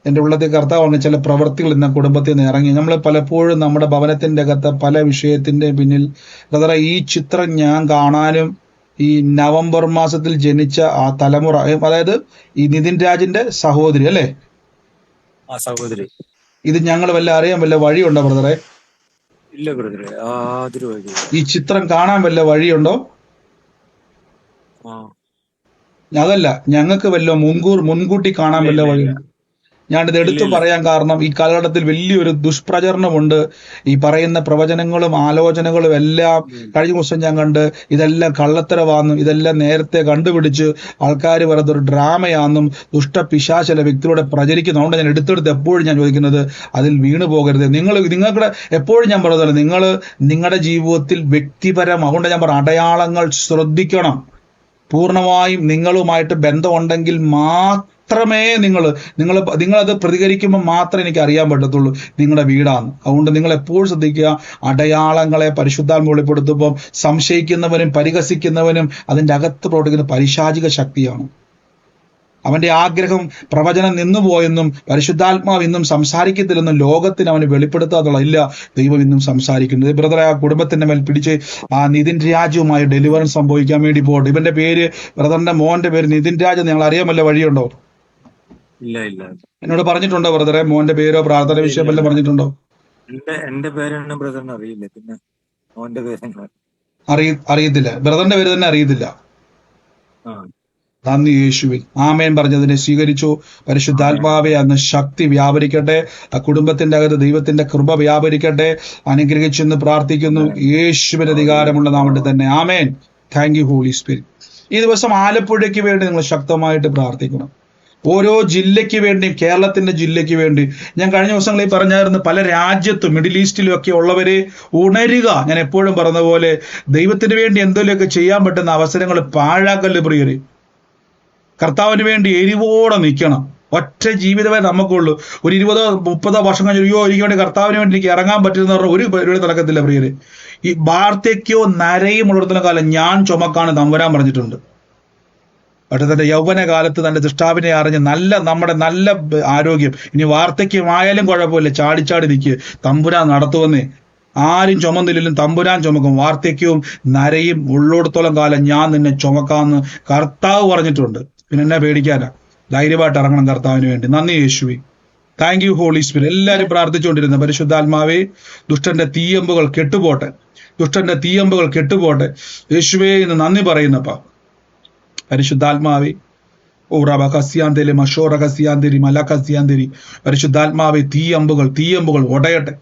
A: എന്റെ ഉള്ളത്തിൽ കർത്താവാണ് ചില പ്രവൃത്തികൾ ഇന്ന് കുടുംബത്തിൽ നിന്ന് ഇറങ്ങി. നമ്മൾ പലപ്പോഴും നമ്മുടെ ഭവനത്തിന്റെ അകത്ത് പല വിഷയത്തിന്റെ പിന്നിൽ ബ്രദറെ ഈ ചിത്രം ഞാൻ കാണാനും ഈ നവംബർ മാസത്തിൽ ജനിച്ച ആ തലമുറ, അതായത് ഈ നിതിൻ രാജിന്റെ സഹോദരി അല്ലേ?
H: സഹോദരി.
A: ഇത് ഞങ്ങൾ അറിയാൻ വല്ല വഴിയുണ്ടോ ബ്രദറെ?
H: ഇല്ല ബ്രദറെ, യാതൊരു വഴി.
A: ഈ ചിത്രം കാണാൻ വല്ല വഴിയുണ്ടോ? അതല്ല, ഞങ്ങൾക്ക് വല്ല മുൻകൂട്ടി കാണാൻ വല്ല വഴിയുണ്ടോ? ഞാനിത് എടുത്തു പറയാൻ കാരണം ഈ കാലഘട്ടത്തിൽ വലിയൊരു ദുഷ്പ്രചരണമുണ്ട്. ഈ പറയുന്ന പ്രവചനങ്ങളും ആലോചനകളും എല്ലാം കഴിഞ്ഞ ദിവസം ഞാൻ കണ്ട് ഇതെല്ലാം കള്ളത്തരവാന്നും ഇതെല്ലാം നേരത്തെ കണ്ടുപിടിച്ച് ആൾക്കാർ പറയുന്നത് ഒരു ഡ്രാമയാന്നും ദുഷ്ടപിശാച് ചില വ്യക്തികളോട് പ്രചരിക്കുന്നു. അതുകൊണ്ട് ഞാൻ എടുത്തെടുത്ത് എപ്പോഴും ഞാൻ ചോദിക്കുന്നത് അതിൽ വീണു പോകരുത്. നിങ്ങളുടെ എപ്പോഴും ഞാൻ പറയുന്നത് നിങ്ങൾ നിങ്ങളുടെ ജീവിതത്തിൽ വ്യക്തിപരം, അതുകൊണ്ട് ഞാൻ പറഞ്ഞ അടയാളങ്ങൾ ശ്രദ്ധിക്കണം. പൂർണ്ണമായും നിങ്ങളുമായിട്ട് ബന്ധമുണ്ടെങ്കിൽ മാത്രമേ നിങ്ങളത് പ്രതികരിക്കുമ്പോൾ മാത്രമേ എനിക്ക് അറിയാൻ പറ്റത്തുള്ളൂ നിങ്ങളുടെ വീടാണ്. അതുകൊണ്ട് നിങ്ങൾ എപ്പോഴും ശ്രദ്ധിക്കുക, അടയാളങ്ങളെ പരിശുദ്ധാത്മ വെളിപ്പെടുത്തുമ്പോൾ സംശയിക്കുന്നവനും പരിഹസിക്കുന്നവനും അതിൻ്റെ അകത്ത് പ്രവർത്തിക്കുന്ന പൈശാചിക ശക്തിയാണ്. അവന്റെ ആഗ്രഹം പ്രവചനം നിന്നുപോയെന്നും പരിശുദ്ധാത്മാവ് ഇന്നും സംസാരിക്കത്തില്ലെന്നും ലോകത്തിന് അവന് വെളിപ്പെടുത്താതുള്ള ഇല്ല, ദൈവം ഇന്നും സംസാരിക്കുന്നത്. ബ്രദറെ, ആ കുടുംബത്തിന്റെ മേൽ പിടിച്ച് ആ നിതിൻ രാജുമായി ഡെലിവറൻസ് സംഭവിക്കാൻ വേണ്ടി പോകട്ടെ. ഇവന്റെ പേര്, ബ്രദറിന്റെ മോന്റെ പേര് നിതിൻ രാജ്. നിങ്ങൾ അറിയാൻ വല്ല വഴിയുണ്ടോ?
H: ഇല്ല.
A: എന്നോട് പറഞ്ഞിട്ടുണ്ടോ ബ്രദറെ? മോന്റെ പേരോ പ്രാർത്ഥന വിഷയം വല്ലതും പറഞ്ഞിട്ടുണ്ടോ?
H: എന്റെ പേരാണ് ബ്രദറിന് അറിയില്ല. പിന്നെ മോന്റെ പേര്
A: അറിയത്തില്ല. ബ്രദറിന്റെ പേര് തന്നെ അറിയത്തില്ല. നന്ദി യേശുവിൻ. ആമേൻ പറഞ്ഞതിനെ സ്വീകരിച്ചു. പരിശുദ്ധാത്മാവെ അന്ന് ശക്തി വ്യാപരിക്കട്ടെ, ആ കുടുംബത്തിന്റെ അകത്ത് ദൈവത്തിന്റെ കൃപ വ്യാപരിക്കട്ടെ. അനുഗ്രഹിച്ചെന്ന് പ്രാർത്ഥിക്കുന്നു യേശുവിന്റെ അധികാരമുള്ള നാമത്തിൽ തന്നെ. ആമേൻ. Thank you Holy Spirit. ഈ ദിവസം ആലപ്പുഴയ്ക്ക് വേണ്ടി നിങ്ങൾ ശക്തമായിട്ട് പ്രാർത്ഥിക്കണം. ഓരോ ജില്ലയ്ക്ക് വേണ്ടിയും, കേരളത്തിന്റെ ജില്ലയ്ക്ക് വേണ്ടി. ഞാൻ കഴിഞ്ഞ ദിവസങ്ങളിൽ പറഞ്ഞായിരുന്നു, പല രാജ്യത്തും മിഡിൽ ഈസ്റ്റിലും ഒക്കെ ഉള്ളവരെ ഉണരുക. ഞാൻ എപ്പോഴും പറഞ്ഞ പോലെ ദൈവത്തിന് വേണ്ടി എന്തെങ്കിലുമൊക്കെ ചെയ്യാൻ പറ്റുന്ന അവസരങ്ങൾ പാഴാക്കല് പ്രിയരെ. കർത്താവിന് വേണ്ടി എരിവോടെ നിൽക്കണം. ഒറ്റ ജീവിതമേ നമുക്കുള്ളൂ. ഒരു 20-30 വർഷം കഴിഞ്ഞ് എനിക്ക് വേണ്ടി കർത്താവിന് വേണ്ടി എനിക്ക് ഇറങ്ങാൻ പറ്റുന്ന ഒരു പരിപാടി നടക്കത്തില്ല പ്രിയരെ. ഈ വാർദ്ധക്യവും നരയും ഉള്ളിടത്തോളം കാലം ഞാൻ ചുമക്കാണ് തമ്പുരാൻ പറഞ്ഞിട്ടുണ്ട്. പക്ഷെ തന്റെ യൗവന കാലത്ത് തന്റെ ദൃഷ്ടാവിനെ അറിഞ്ഞ് നമ്മുടെ നല്ല ആരോഗ്യം, ഇനി വാർദ്ധക്യമായാലും കുഴപ്പമില്ല, ചാടിച്ചാടി നിൽക്കുക, തമ്പുരാൻ നടത്തുവന്നേ. ആരും ചുമന്നില്ലെങ്കിലും തമ്പുരാൻ ചുമക്കും. വാർദ്ധക്യവും നരയും ഉള്ളിടത്തോളം കാലം ഞാൻ നിന്നെ ചുമക്കാമെന്ന് കർത്താവ് പറഞ്ഞിട്ടുണ്ട്. പിന്നെ എന്നെ പേടിക്കാനാ? ധൈര്യമായിട്ട് ഇറങ്ങണം കർത്താവിന് വേണ്ടി. നന്ദി യേശുവേ. Thank you Holy Spirit. എല്ലാവരും പ്രാർത്ഥിച്ചുകൊണ്ടിരുന്ന പരിശുദ്ധാത്മാവേ, ദുഷ്ടന്റെ തീയമ്പുകൾ കെട്ടുപോട്ടെ. യേശുവേ എന്ന് നന്ദി പറയുന്നപ്പ. പരിശുദ്ധാത്മാവേ, ഓറബ കസ്യാന്തരി മഷോറ കസ്യാന്തരി മല കസ്യാന്തരി. പരിശുദ്ധാത്മാവേ, തീയമ്പുകൾ ഒടയട്ടെ.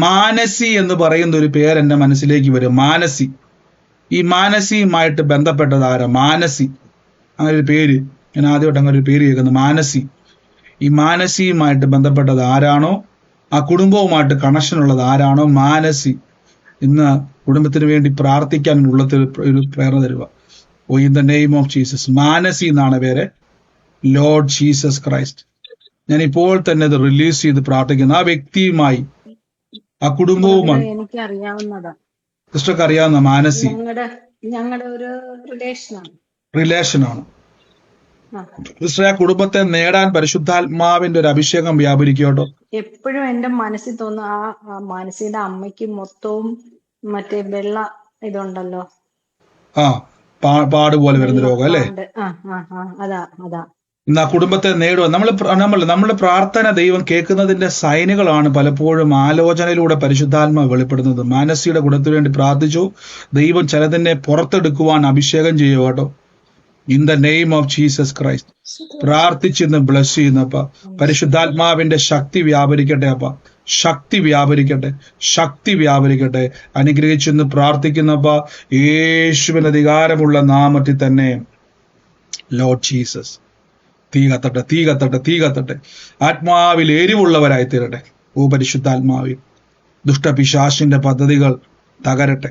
A: മാനസി എന്ന് പറയുന്ന ഒരു പേര് എന്റെ മനസ്സിലേക്ക് വരും. മാനസി. ഈ മാനസിയുമായിട്ട് ബന്ധപ്പെട്ടത് ആരാ? മാനസി, അങ്ങനെ ഒരു പേര് ഞാൻ ആദ്യമായിട്ട് അങ്ങനെ ഒരു പേര് കേൾക്കുന്നത്, മാനസി. ഈ മാനസിയുമായിട്ട് ബന്ധപ്പെട്ടത് ആരാണോ, ആ കുടുംബവുമായിട്ട് കണക്ഷൻ ഉള്ളത് ആരാണോ, മാനസി. ഇന്ന് കുടുംബത്തിന് വേണ്ടി പ്രാർത്ഥിക്കാൻ ഉള്ളത്തിൽ ഒരു പ്രേരണ തരുക. ഓ, in the name of Jesus. Manasi എന്നാണ് പേര്. ലോർഡ് ജീസസ് ക്രൈസ്റ്റ്, ഞാൻ ഇപ്പോൾ തന്നെ ഇത് റിലീസ് ചെയ്ത് പ്രാർത്ഥിക്കുന്നു. ആ വ്യക്തിയുമായി ആ കുടുംബവുമാണ്
K: എനിക്ക് അറിയാവുന്നതാ.
A: സിസ്റ്റർക്ക് അറിയാവുന്ന മാനസി
K: ഞങ്ങളുടെ ഒരു
A: റിലേഷനാണ്.
K: ആ.
A: സിസ്റ്റർ, ആ കുടുംബത്തെ നേടാൻ പരിശുദ്ധാത്മാവിന്റെ ഒരു അഭിഷേകം വ്യാപരിക്കോട്ടോ.
K: എപ്പോഴും എന്റെ മനസ്സിൽ തോന്നുന്നു ആ മാനസിയുടെ അമ്മയ്ക്ക് മൊത്തവും മറ്റേ വെള്ള ഇതുണ്ടല്ലോ,
A: ആ പാടുപോലെ വരുന്ന രോഗം അല്ലേ?
K: അതാ
A: ഇന്ന് ആ കുടുംബത്തെ നേടുക. നമ്മുടെ പ്രാർത്ഥന ദൈവം കേൾക്കുന്നതിന്റെ സൈനുകളാണ് പലപ്പോഴും ആലോചനയിലൂടെ പരിശുദ്ധാത്മാവ് വെളിപ്പെടുന്നത്. മാനസിയുടെ ഗുണത്തിനു വേണ്ടി പ്രാർത്ഥിച്ചു, ദൈവം ചിലതിനെ പുറത്തെടുക്കുവാൻ അഭിഷേകം ചെയ്യുക കേട്ടോ. In the name of Jesus Christ പ്രാർത്ഥിച്ചിന്ന് ബ്ലസ് ചെയ്യുന്നപ്പ പരിശുദ്ധാത്മാവിന്റെ ശക്തി വ്യാപരിക്കട്ടെ. അപ്പ ശക്തി വ്യാപരിക്കട്ടെ, ശക്തി വ്യാപരിക്കട്ടെ. അനുഗ്രഹിച്ചെന്ന് പ്രാർത്ഥിക്കുന്നപ്പ യേശുവിന് അധികാരമുള്ള നാമത്തിൽ തന്നെ. ലോർഡ് ജീസസ്, തീ കത്തട്ടെ, തീ കത്തട്ടെ, തീ കത്തട്ടെ. ആത്മാവിൽ എരിവുള്ളവരായി തീരട്ടെ. ഓ പരിശുദ്ധാത്മാവിൽ ദുഷ്ടപിശാചിന്റെ പദ്ധതികൾ തകരട്ടെ.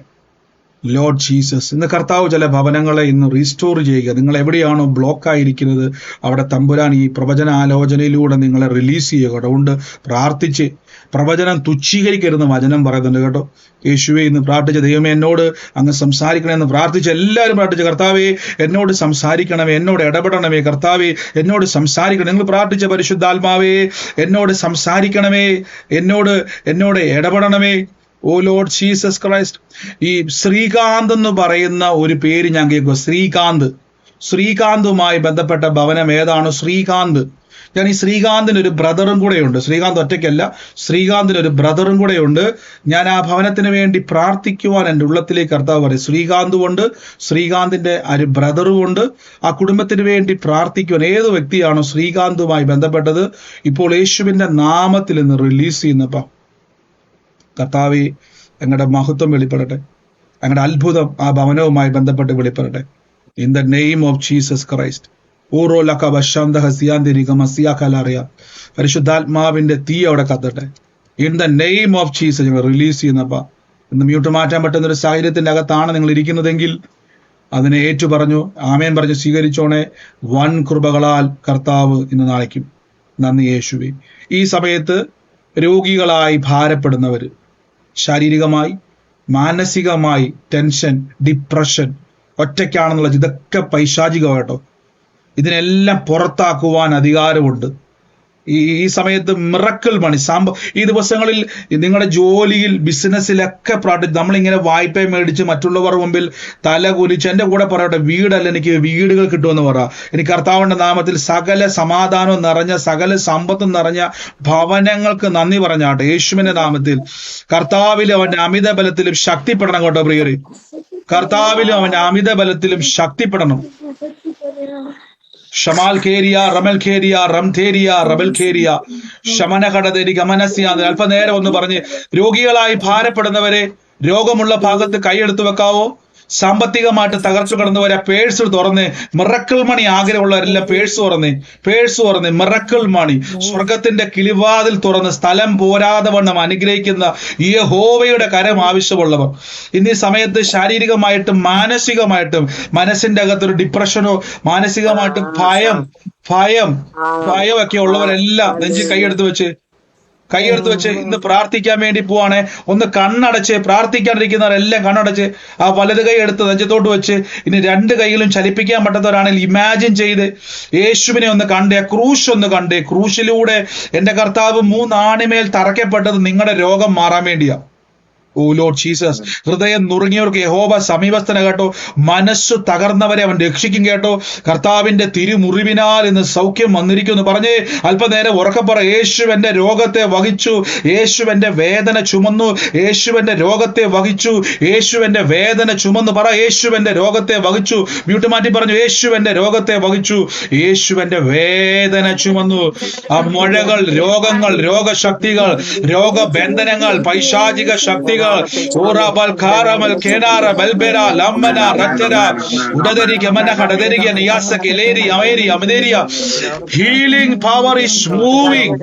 A: ലോർഡ് ജീസസ്, ഇന്ന് കർത്താവ് ചില ഭവനങ്ങളെ ഇന്ന് റീസ്റ്റോർ ചെയ്യുക. നിങ്ങൾ എവിടെയാണോ ബ്ലോക്ക് ആയിരിക്കുന്നത് അവിടെ തമ്പുരാൻ ഈ പ്രവചനാലോചനയിലൂടെ നിങ്ങളെ റിലീസ് ചെയ്യുക. അതുകൊണ്ട് പ്രാർത്ഥിച്ച് പ്രവചനം തുച്ഛീകരിക്കരുതെന്ന് വചനം പറയുന്നുണ്ട് കേട്ടോ. യേശുവെ ഇന്ന് പ്രാർത്ഥിച്ച ദൈവമേ എന്നോട് അങ്ങ് സംസാരിക്കണമെന്ന് പ്രാർത്ഥിച്ച് എല്ലാവരും പ്രാർത്ഥിച്ചു. കർത്താവെ എന്നോട് സംസാരിക്കണമേ, എന്നോട് ഇടപെടണമേ, കർത്താവെ എന്നോട് സംസാരിക്കണം. നിങ്ങൾ പ്രാർത്ഥിച്ച പരിശുദ്ധാത്മാവേ എന്നോട് സംസാരിക്കണമേ, എന്നോട് ഇടപെടണമേ. ഓ ലോർഡ് ജീസസ് ക്രൈസ്റ്റ്. ഈ ശ്രീകാന്ത് എന്ന് പറയുന്ന ഒരു പേര് ഞാൻ കേൾക്കുക. ശ്രീകാന്തുമായി ബന്ധപ്പെട്ട ഭവനം ഏതാണ്? ശ്രീകാന്ത്. ഞാൻ ഈ ശ്രീകാന്തിന് ഒരു ബ്രദറും കൂടെയുണ്ട്. ശ്രീകാന്ത് ഒറ്റയ്ക്കല്ല, ശ്രീകാന്തിന് ഒരു ബ്രദറും കൂടെയുണ്ട്. ഞാൻ ആ ഭവനത്തിന് വേണ്ടി പ്രാർത്ഥിക്കുവാൻ എൻ്റെ ഉള്ളത്തിലേക്ക് കർത്താവ് പറയും. ശ്രീകാന്തുമുണ്ട്, ശ്രീകാന്തിന്റെ ഒരു ബ്രദറുമുണ്ട്. ആ കുടുംബത്തിന് വേണ്ടി പ്രാർത്ഥിക്കുവാൻ ഏത് വ്യക്തിയാണോ ശ്രീകാന്തുമായി ബന്ധപ്പെട്ടത് ഇപ്പോൾ യേശുവിന്റെ നാമത്തിൽ നിന്ന് റിലീസ് ചെയ്യുന്നപ്പ കർത്താവേ ഞങ്ങളുടെ മഹത്വം വെളിപ്പെടട്ടെ, ഞങ്ങളുടെ അത്ഭുതം ആ ഭവനവുമായി ബന്ധപ്പെട്ട് വെളിപ്പെടട്ടെ. In the name of Jesus Christ. പരിശുദ്ധാത്മാവിന്റെ തീ അവിടെ കത്തട്ടെ. In the name of Jesus ഞങ്ങൾ റിലീസ് ചെയ്യുന്നപ്പ. ഇന്ന് മ്യൂട്ട് മാറ്റാൻ പറ്റുന്ന ഒരു സാഹചര്യത്തിന്റെ അകത്താണ് നിങ്ങൾ ഇരിക്കുന്നതെങ്കിൽ അതിനെ ഏറ്റു പറഞ്ഞു, ആമേൻ പറഞ്ഞു സ്വീകരിച്ചോണേ. വൻ കൃപകളാൽ കർത്താവ് ഇന്ന് നാളേക്കും. നന്ദി യേശുവേ. ഈ സമയത്ത് രോഗികളായി ഭാരപ്പെടുന്നവര്, ശാരീരികമായി മാനസികമായി ടെൻഷൻ, ഡിപ്രഷൻ, ഒറ്റയ്ക്കാണെന്നുള്ളത്, ഇതൊക്കെ പൈശാചികമായിട്ടോ. ഇതിനെല്ലാം പുറത്താക്കുവാൻ അധികാരമുണ്ട്. ഈ സമയത്ത് മിറക്കിൾ മണി ഈ ദിവസങ്ങളിൽ നിങ്ങളുടെ ജോലിയിൽ, ബിസിനസ്സിലൊക്കെ പ്രാർത്ഥിച്ച് നമ്മളിങ്ങനെ വായ്പ മേടിച്ച് മറ്റുള്ളവർ മുമ്പിൽ തല കുലിച്ച് എൻ്റെ കൂടെ പറയട്ടെ, വീടല്ല എനിക്ക് വീടുകൾ കിട്ടുമെന്ന് പറ. എനിക്ക് കർത്താവിന്റെ നാമത്തിൽ സകല സമാധാനവും നിറഞ്ഞ, സകല സമ്പത്തും നിറഞ്ഞ ഭവനങ്ങൾക്ക് നന്ദി പറഞ്ഞാട്ടെ. യേശുവിന്റെ നാമത്തിൽ കർത്താവിലും അവന്റെ അമിത ബലത്തിലും ശക്തിപ്പെടണം കേട്ടോ പ്രിയരെ. കർത്താവിലും അവന്റെ അമിത ബലത്തിലും ശക്തിപ്പെടണം. ഷമാൽ ഖേരിയ, റമൽ ഖേരിയ, റംഥേരിയ, റബൽ ഖേരിയ, ശമനകടതരി ഗമനസ്യ. അല്പനേരം ഒന്ന് പറഞ്ഞ് രോഗികളായി ഭാരപ്പെടുന്നവരെ രോഗമുള്ള ഭാഗത്ത് കൈയെടുത്തു വെക്കാവോ? സാമ്പത്തികമായിട്ട് തകർച്ച കടന്നവരെ പേഴ്സ് തുറന്ന്, മിറക്കിൾ മണി ആഗ്രഹമുള്ളവരെല്ലാം പേഴ്സ് തുറന്ന് മിറക്കിൾ മണി സ്വർഗത്തിന്റെ കിളിവാതിൽ തുറന്ന് സ്ഥലം പോരാതെ വണ്ണം അനുഗ്രഹിക്കുന്ന യഹോവയുടെ കരം ആവശ്യമുള്ളവർ ഇന്നീ സമയത്ത് ശാരീരികമായിട്ടും മാനസികമായിട്ടും മനസ്സിന്റെ അകത്തൊരു ഡിപ്രഷനോ മാനസികമായിട്ടും ഭയം ഒക്കെ ഉള്ളവരെല്ലാം നെഞ്ചി കൈയെടുത്ത് വെച്ച് ഇന്ന് പ്രാർത്ഥിക്കാൻ വേണ്ടി പോവാണ്. ഒന്ന് കണ്ണടച്ച് പ്രാർത്ഥിക്കാണ്ടിരിക്കുന്നവരെല്ലാം കണ്ണടച്ച് ആ വലത് കൈ എടുത്ത് നെഞ്ചത്തോട്ട് വെച്ച് ഇനി രണ്ട് കൈകളും ചലിപ്പിക്കാൻ പറ്റാത്തവരാണെങ്കിൽ ഇമാജിൻ ചെയ്ത് യേശുവിനെ ഒന്ന് കണ്ടേ, ക്രൂശ് ഒന്ന് കണ്ടേ. ക്രൂശിലൂടെ എൻ്റെ കർത്താവ് 3 ആണിമേൽ തറയ്ക്കപ്പെട്ടത് നിങ്ങളുടെ രോഗം മാറാൻ വേണ്ടിയാ. ഓ ലോർഡ് ജീസസ്. ഹൃദയം നുറുങ്ങിയവർക്ക് യഹോവ സമീപസ്ഥന കേട്ടോ. മനസ്സ് തകർന്നവരെ അവൻ രക്ഷിക്കും കേട്ടോ. കർത്താവിന്റെ തിരുമുറിവിനാൽ ഇന്ന് സൗഖ്യം വന്നിരിക്കുന്നു പറഞ്ഞേ. അല്പനേരം ഉറക്കപ്പറ. യേശുവിന്റെ രോഗത്തെ വഹിച്ചു, യേശുവിന്റെ വേദന ചുമന്നു, യേശുവിന്റെ രോഗത്തെ വഹിച്ചു, യേശുവിന്റെ വേദന ചുമന്നു പറ. യേശുവിന്റെ രോഗത്തെ വഹിച്ചു. മ്യൂട്ട് മാറ്റി പറഞ്ഞു. യേശുവിന്റെ രോഗത്തെ വഹിച്ചു, യേശുവിന്റെ വേദന ചുമന്നു. ആ മുഴകൾ, രോഗങ്ങൾ, രോഗശക്തികൾ, രോഗബന്ധനങ്ങൾ, പൈശാചിക ശക്തികൾ ശക്തികൾ ഓറാബൽ കാറമൽ കേനാറ ബൽബെര ലമ്മന റത്തര ഉടതരിക മന കടതരിക നിയാസ കെലേരി അമേരി അമദേരിയ. Healing power is moving.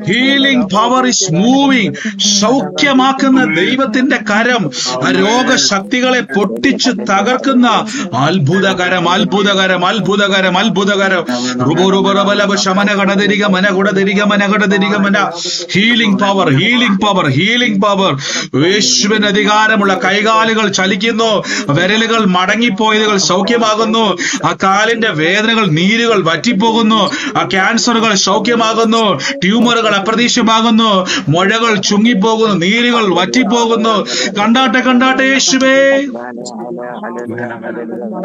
A: Healing power is moving. സൗഖ്യമാക്കുന്ന ദൈവത്തിന്റെ കരം രോഗശക്തികളെ പൊട്ടിച്ച് തകർക്കുന്ന അത്ഭുതകരം അത്ഭുതകരം അത്ഭുതകരം അത്ഭുതകരം. ശമന കടതിരിക മന കുടതിരിക മന കടതിരിക മന. Healing power healing power healing power. യേശുവിന്റെ അധികാരമുള്ള കൈകാലുകൾ ചലിക്കുന്നു, വിരലുകൾ മടങ്ങിപ്പോയതുകൾ സൗഖ്യമാകുന്നു, ആ കാലിന്റെ വേദനകൾ നീരുകൾ വറ്റിപ്പോകുന്നു, ആ ക്യാൻസറുകൾ സൗഖ്യമാകുന്നു, ട്യൂമറുകൾ അപ്രതീക്ഷിതമാകുന്നു, മുഴകൾ ചുങ്ങിപ്പോകുന്നു, നീരുകൾ വറ്റിപ്പോകുന്നു. കണ്ടാട്ടെ കണ്ടാട്ടെ യേശുവേ.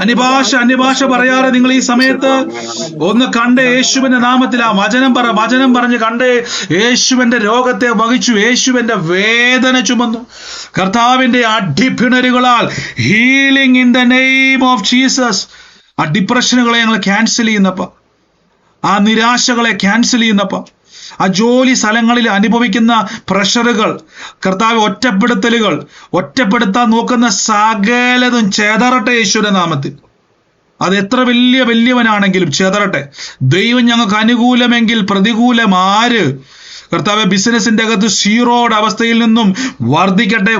A: അന്യഭാഷ പറയാതെ നിങ്ങൾ ഈ സമയത്ത് ഒന്ന് കണ്ടേ യേശുവിന്റെ നാമത്തിൽ ആ വചനം വചനം പറഞ്ഞ് കണ്ടേ. യേശുവിന്റെ രോഗത്തെ വഹിച്ചു, യേശുവിന്റെ വേദന ചുമന്നു. കർത്താവിന്റെ അടിപ്പിണരുകളാൽ healing in the name of Jesus. ആ ഡിപ്രഷനുകളെ ഞങ്ങൾ ക്യാൻസൽ ചെയ്യുന്നപ്പ, ആ നിരാശകളെ ക്യാൻസൽ ചെയ്യുന്നപ്പ, ആ ജോലി സ്ഥലങ്ങളിൽ അനുഭവിക്കുന്ന പ്രഷറുകൾ, കർത്താവ് ഒറ്റപ്പെടുത്താൻ നോക്കുന്ന സകലതും ചെതറട്ടെ യേശുവിന്റെ നാമത്തിൽ. അത് എത്ര വലിയവനാണെങ്കിലും ചെതറട്ടെ. ദൈവം ഞങ്ങൾക്ക് അനുകൂലമെങ്കിൽ പ്രതികൂലം ആര്? കർത്താവ് ബിസിനസിന്റെ അകത്ത് സീറോയുടെ അവസ്ഥയിൽ നിന്നും വർദ്ധിക്കട്ടെ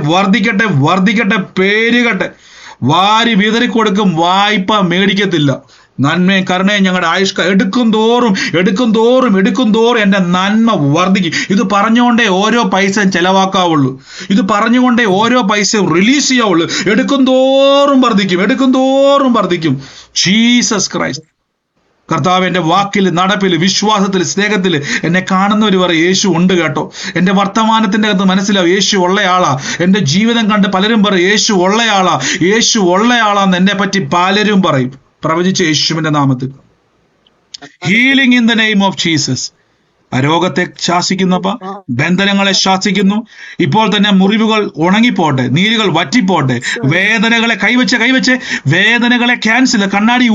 A: പെരുകട്ടെ. വാരി വിതറിക്കൊടുക്കും, വായ്പ മേടിക്കത്തില്ല. നന്മയും കരുണയും ഞങ്ങളുടെ എടുക്കും തോറും എന്റെ നന്മ വർദ്ധിക്കും. ഇത് പറഞ്ഞുകൊണ്ടേ ഓരോ പൈസ ചെലവാക്കാവുള്ളൂ, ഇത് പറഞ്ഞുകൊണ്ടേ ഓരോ പൈസ റിലീസ് ചെയ്യാവുള്ളൂ. എടുക്കും തോറും വർദ്ധിക്കും. Jesus Christ. കർത്താവിന്റെ വാക്കിൽ, നടപ്പിൽ, വിശ്വാസത്തിൽ, സ്നേഹത്തിൽ എന്നെ കാണുന്നവർ പറയും യേശു ഉണ്ട് കേട്ടോ. എന്റെ വർത്തമാനത്തിന്റെ അകത്ത് മനസ്സിലാവും യേശു ഉള്ളയാളാ. എന്റെ ജീവിതം കണ്ട് പലരും പറയും യേശു ഉള്ളയാളാന്ന് എന്നെ പറ്റി പലരും പറയും. പ്രവചിച്ച യേശുവിന്റെ നാമത്തിൽ healing in the name of Jesus. രോഗത്തെ ശാസിക്കുന്നപ്പ, ബന്ധനങ്ങളെ ശാസിക്കുന്നു. ഇപ്പോൾ തന്നെ മുറിവുകൾ ഉണങ്ങിപ്പോട്ടെ, നീരുകൾ വറ്റിപ്പോട്ടെ, വേദനകളെ കൈവച്ച് വേദനകളെ ക്യാൻസൽ. കണ്ണാടി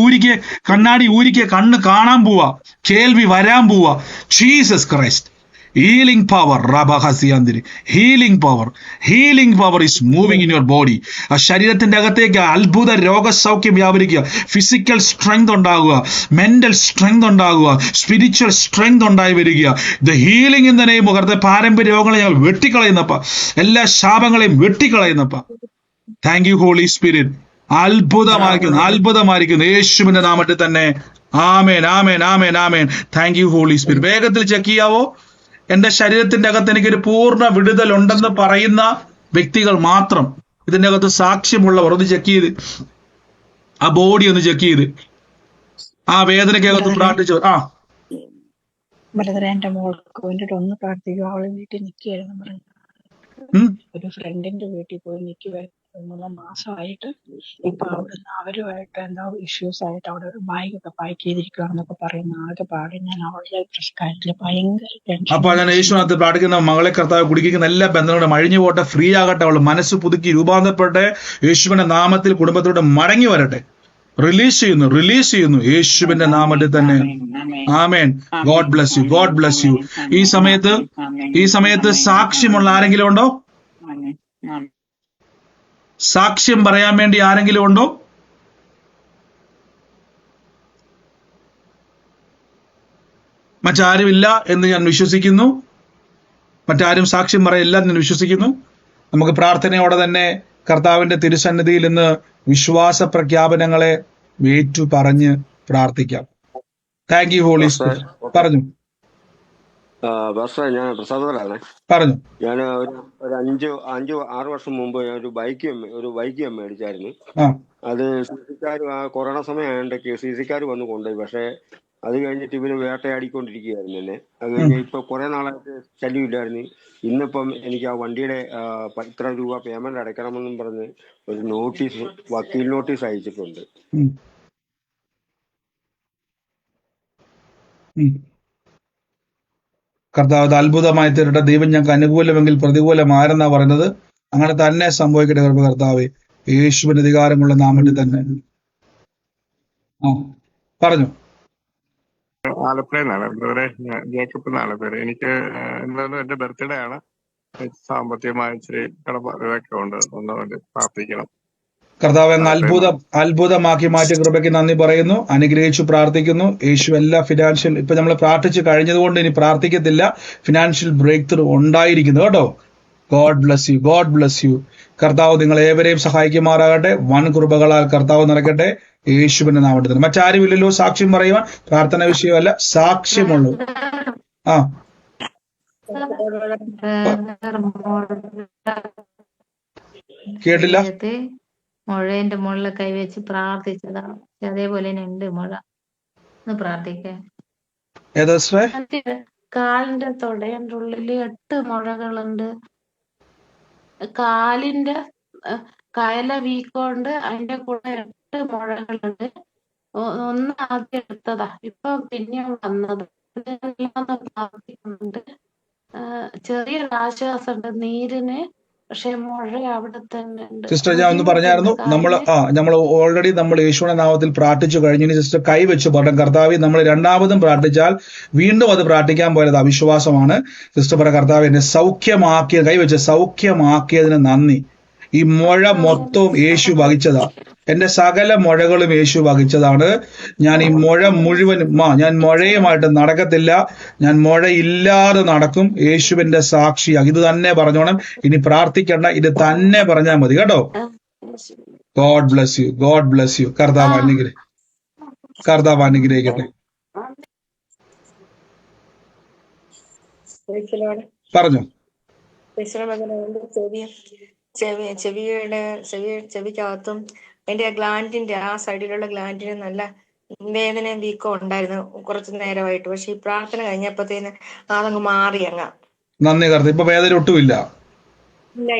A: ഊരിക്കെ കണ്ണ് കാണാൻ പോവാ, കേൾവി വരാൻ പോവാ. Jesus Christ. Healing power, healing power is moving in your body. ആ ശരീരത്തിന്റെ അകത്തേക്ക് അത്ഭുത രോഗസൗഖ്യം വ്യാപരിക്കുക. ഫിസിക്കൽ സ്ട്രെങ്ത് ഉണ്ടാകുക, മെന്റൽ സ്ട്രെങ്ത് ഉണ്ടാകുക, സ്പിരിച്വൽ സ്ട്രെങ്ത് ഉണ്ടായി വരിക. The healing in the name of കർത്താവ്. പാരമ്പര്യ രോഗങ്ങളെ ഞങ്ങൾ വെട്ടിക്കളയുന്നപ്പ, എല്ലാ ശാപങ്ങളെയും വെട്ടിക്കളയുന്നപ്പ. Thank you Holy Spirit. അത്ഭുതമായിരിക്കുന്നു യേശുവിന്റെ നാമത്തിൽ തന്നെ. ആമേൻ ആമേൻ ആമേൻ ആമേൻ. Thank you Holy Spirit. വേഗത്തിൽ ചെക്ക് ചെയ്യാവോ? എന്റെ ശരീരത്തിന്റെ അകത്ത് എനിക്കൊരു പൂർണ്ണ വിടുതൽ ഉണ്ടെന്ന് പറയുന്ന വ്യക്തികൾ മാത്രം, ഇതിന്റെ അകത്ത് സാക്ഷ്യമുള്ളവർ ഒന്ന് ചെക്ക് ചെയ്ത്, ആ ബോഡി ഒന്ന് ചെക്ക് ചെയ്ത്, ആ വേദനയ്ക്കകത്ത് പ്രാർത്ഥിച്ചു.
L: ബ്രദറെ, എന്റെ മോൾക്ക് വേണ്ടിട്ട് ഒന്ന് പ്രാർത്ഥിക്കുക. അവള് വീട്ടിൽ നിൽക്കുകയായിരുന്നു പറഞ്ഞു. ഒരു ഫ്രണ്ടിന്റെ വീട്ടിൽ പോയി നിൽക്കുവായിരുന്നു 3 മാസമായിട്ട്. ഇപ്പൊ അവിടുന്ന് അവരുമായിട്ട് എന്തോ ഇഷ്യൂസ് ആയിട്ട് അവിടെ ഒരു ബാഗൊക്കെ പാക്ക് ചെയ്തിരിക്കുകയാണെന്നൊക്കെ പറയുന്ന ആകെ പാട്. ഞാൻ അവളുടെ കാര്യത്തില് ഭയങ്കര ടെൻഷൻ.
A: അപ്പൊ ഞാൻ യേശുവിനകത്ത് പ്രാർത്ഥിക്കുന്ന മകളെ കർത്താവ് കുടിക്കുന്ന എല്ലാ ബന്ധങ്ങളും അഴിഞ്ഞു പോട്ടെ, ഫ്രീ ആകട്ടെ, അവൾ മനസ്സ് പുതുക്കി രൂപാന്തരപ്പെട്ട് യേശുവിന്റെ നാമത്തിൽ കുടുംബത്തോട് മടങ്ങി വരട്ടെ. റിലീസ് ചെയ്യുന്നു യേശുവിന്റെ നാമത്തിൽ തന്നെ. ആമേൻ. God bless you. ഈ സമയത്ത് സാക്ഷ്യമുള്ള ആരെങ്കിലും ഉണ്ടോ? സാക്ഷ്യം പറയാൻ വേണ്ടി ആരെങ്കിലും ഉണ്ടോ? മറ്റാരുമില്ല എന്ന് ഞാൻ വിശ്വസിക്കുന്നു. മറ്റാരും സാക്ഷ്യം പറയില്ല എന്ന് ഞാൻ വിശ്വസിക്കുന്നു. നമുക്ക് പ്രാർത്ഥനയോടെ തന്നെ കർത്താവിന്റെ തിരുസന്നിധിയിൽ ഇന്ന് വിശ്വാസ പ്രഖ്യാപനങ്ങളെ ഏറ്റു പറഞ്ഞ് പ്രാർത്ഥിക്കാം. Thank you Holy Spirit. പറഞ്ഞു.
M: ഞാൻ പ്രസാദത്തിലാണ്.
A: പറഞ്ഞു.
M: ഞാൻ ഒരു 5-6 വർഷം മുമ്പ് ഞാൻ ഒരു ബൈക്ക് മേടിച്ചായിരുന്നു. അത് സിസിക്കാർ കൊറോണ സമയം ആയതുകൊണ്ട് സിസിക്കാർ വന്ന് കൊണ്ടുപോയി. പക്ഷെ അത് കഴിഞ്ഞിട്ട് ഇവര് വേട്ടയാടിക്കൊണ്ടിരിക്കുകയായിരുന്നു എന്നെ. അത് കഴിഞ്ഞ് ഇപ്പൊ കുറെ നാളായിട്ട് ശല്യമില്ലായിരുന്നു. ഇന്നിപ്പം എനിക്ക് ആ വണ്ടിയുടെ ഇത്ര രൂപ പേയ്മെന്റ് അടയ്ക്കണമെന്നും പറഞ്ഞ് ഒരു നോട്ടീസ്, വക്കീൽ നോട്ടീസ് അയച്ചിട്ടുണ്ട്.
A: കർത്താവ് അത്ഭുതമായി തരട്ടെ. ദൈവം ഞങ്ങൾക്ക് അനുകൂലമെങ്കിൽ പ്രതികൂലം ആരെന്നാ പറയുന്നത്. അങ്ങനെ തന്നെ സംഭവിക്കട്ടെ കർത്താവേ, യേശുവിന്റെ അധികാരമുള്ള നാമത്തിൽ തന്നെ. പറഞ്ഞു.
N: ആലപ്പുഴ എന്നാണ് ബ്രദറെ, ജേക്കബ് എന്നാണ് പേര്. എനിക്ക് എന്തായാലും എന്റെ ബർത്ത്ഡേ ആണ്. സാമ്പത്തികമായ ഇച്ചിരി കടബാധ്യതയൊക്കെ ഉണ്ട്, ഒന്ന് വേണ്ടി പ്രാർത്ഥിക്കണം.
A: കർത്താവ് അങ്ങ് അത്ഭുതമാക്കി മാറ്റിയ കൃപയ്ക്ക് നന്ദി പറയുന്നു, അനുഗ്രഹിച്ചു പ്രാർത്ഥിക്കുന്നു. യേശു എല്ലാ ഫിനാൻഷ്യൽ, ഇപ്പൊ നമ്മൾ പ്രാർത്ഥിച്ച് കഴിഞ്ഞതുകൊണ്ട് ഇനി പ്രാർത്ഥിക്കത്തില്ല, ഫിനാൻഷ്യൽ ബ്രേക്ക് ത്രൂ ഉണ്ടായിരിക്കുന്നു കേട്ടോ. God bless U, God bless U. കർത്താവ് നിങ്ങൾ ഏവരെയും സഹായിക്കുമാറാകട്ടെ. വൻ കൃപകളാൽ കർത്താവ് നിറയ്ക്കട്ടെ, യേശുവിന്റെ നാമത്തിൽ. മറ്റാരും ഇല്ലല്ലോ സാക്ഷ്യം പറയുവാൻ? പ്രാർത്ഥന വിഷയമല്ല, സാക്ഷ്യമുള്ളൂ. ആ കേട്ടില്ല.
O: മുഴേന്റെ മുകളിൽ കൈവച്ച് പ്രാർത്ഥിച്ചതാണ്. അതേപോലെ തന്നെ ഉണ്ട് മുഴ. ഒന്ന് പ്രാർത്ഥിക്കാൻ. കാലിന്റെ തൊടയന്റെ ഉള്ളില് 8 മുഴകളുണ്ട്. കാലിന്റെ കയല വീക്കമുണ്ട്, അതിന്റെ കൂടെ 8 മുഴകളുണ്ട്. ഒന്ന് ആദ്യം എടുത്തതാ, ഇപ്പൊ പിന്നെയും വന്നത്. പ്രാർത്ഥിക്കുന്നുണ്ട്. ചെറിയൊരു ആശ്വാസമുണ്ട് നീരിന്, പക്ഷെ മുഴ അവിടെ തന്നെ ഉണ്ട്.
A: സിസ്റ്റർ ഞാൻ ഒന്ന് പറഞ്ഞായിരുന്നു, നമ്മൾ ഓൾറെഡി നമ്മൾ യേശുവിന്റെ നാമത്തിൽ പ്രാർത്ഥിച്ചു കഴിഞ്ഞു. സിസ്റ്റർ കൈവച്ച് പറഞ്ഞു, കർത്താവെ നമ്മൾ രണ്ടാമതും പ്രാർത്ഥിച്ചാൽ വീണ്ടും അത് പ്രാർത്ഥിക്കാൻ പോയത് അവിശ്വാസമാണ്. സിസ്റ്റർ പറ, കർത്താവ് എന്നെ സൗഖ്യമാക്കിയ, കൈവച്ച് സൗഖ്യമാക്കിയതിന് നന്ദി. ഈ മുഴ മൊത്തവും യേശു വഹിച്ചതാ, എന്റെ സകല മുഴകളും യേശു വഹിച്ചതാണ്. ഞാൻ ഈ മുഴ മുഴുവനും ഞാൻ മുഴയുമായിട്ട് നടക്കത്തില്ല, ഞാൻ മുഴയില്ലാതെ നടക്കും. യേശുവിന്റെ സാക്ഷിയാ. ഇത് തന്നെ പറഞ്ഞോണം, ഇനി പ്രാർത്ഥിക്കണ്ട, ഇത് തന്നെ പറഞ്ഞാൽ മതി കേട്ടോ. God bless U, God bless U. കർത്താവ് അനുഗ്രഹിക്കട്ടെ. പറഞ്ഞു.
P: ചെവിക്കകത്തും അതിന്റെ ഗ്ലാൻഡിന്റെ ആ സൈഡിലുള്ള ഗ്ലാൻഡിന് നല്ല വേദനയും വീക്കം ഉണ്ടായിരുന്നു കുറച്ചു നേരമായിട്ട്. പക്ഷെ ഈ പ്രാർത്ഥന കഴിഞ്ഞപ്പോഴത്തേന് അതങ്ങ് മാറി അങ്ങ്.
A: നന്ദി കർത്താവ്. ഇപ്പൊ വേദന ഒട്ടുമില്ല.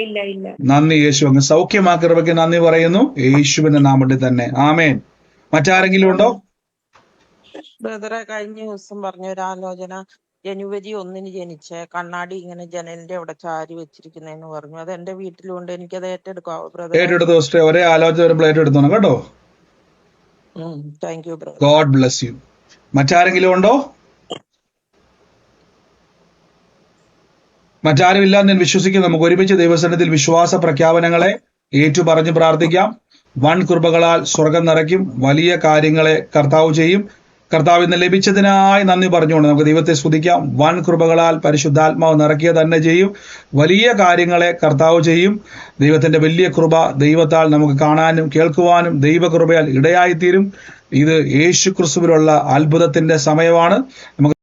P: ഇല്ല.
A: നന്ദി യേശു. അങ്ങ് സൗഖ്യമാക്കിയവർക്ക് നന്ദി പറയുന്നു, യേശുവിന്റെ നാമത്തിൽ തന്നെ. ആമേൻ. മറ്റാരെങ്കിലും ഉണ്ടോ?
Q: ബ്രദറെ, കഴിഞ്ഞ ദിവസം പറഞ്ഞ ഒരു ആലോചന, ജനുവരി 1 ജനിച്ച കണ്ണാടി ഇങ്ങനെ ജനലിന്റെ അവിടെ ചാരി വെച്ചിരിക്കുന്നെന്ന് പറഞ്ഞു. അത് എന്റെ വീട്ടിലുണ്ട്, എനിക്കത് ഏറ്റെടുക്കാവോ ബ്രദർ?
A: ഏറ്റെടുത്തു സിസ്റ്റർ. ഒരേ ആലോചന വരുമ്പോൾ ഏറ്റെടുത്തോണം കേട്ടോ.
Q: Thank you brother.
A: God bless U. മറ്റാരെങ്കിലും ഉണ്ടോ? മറ്റാരും ഇല്ലാന്ന് ഞാൻ വിശ്വസിക്കുന്നു. നമുക്ക് ഒരുമിച്ച് ദൈവസന്നിധിയിൽ വിശ്വാസ പ്രഖ്യാപനങ്ങളെ ഏറ്റു പറഞ്ഞ് പ്രാർത്ഥിക്കാം. വൻ കൃപകളാൽ സ്വർഗം നിറയ്ക്കും, വലിയ കാര്യങ്ങളെ കർത്താവ് ചെയ്യും. കർത്താവ് ഇന്ന് ലഭിച്ചതിനായി നന്ദി പറഞ്ഞുകൊണ്ട് നമുക്ക് ദൈവത്തെ സ്തുതിക്കാം. വൻ കൃപകളാൽ പരിശുദ്ധാത്മാവ് നിറയ്ക്കുക തന്നെ ചെയ്യും, വലിയ കാര്യങ്ങളെ കർത്താവ് ചെയ്യും. ദൈവത്തിന്റെ വലിയ കൃപ ദൈവത്താൽ നമുക്ക് കാണാനും കേൾക്കുവാനും ദൈവകൃപയാൽ ഇടയായിത്തീരും. ഇത് യേശു ക്രിസ്തുവിലുള്ള അത്ഭുതത്തിന്റെ സമയമാണ്. നമുക്ക്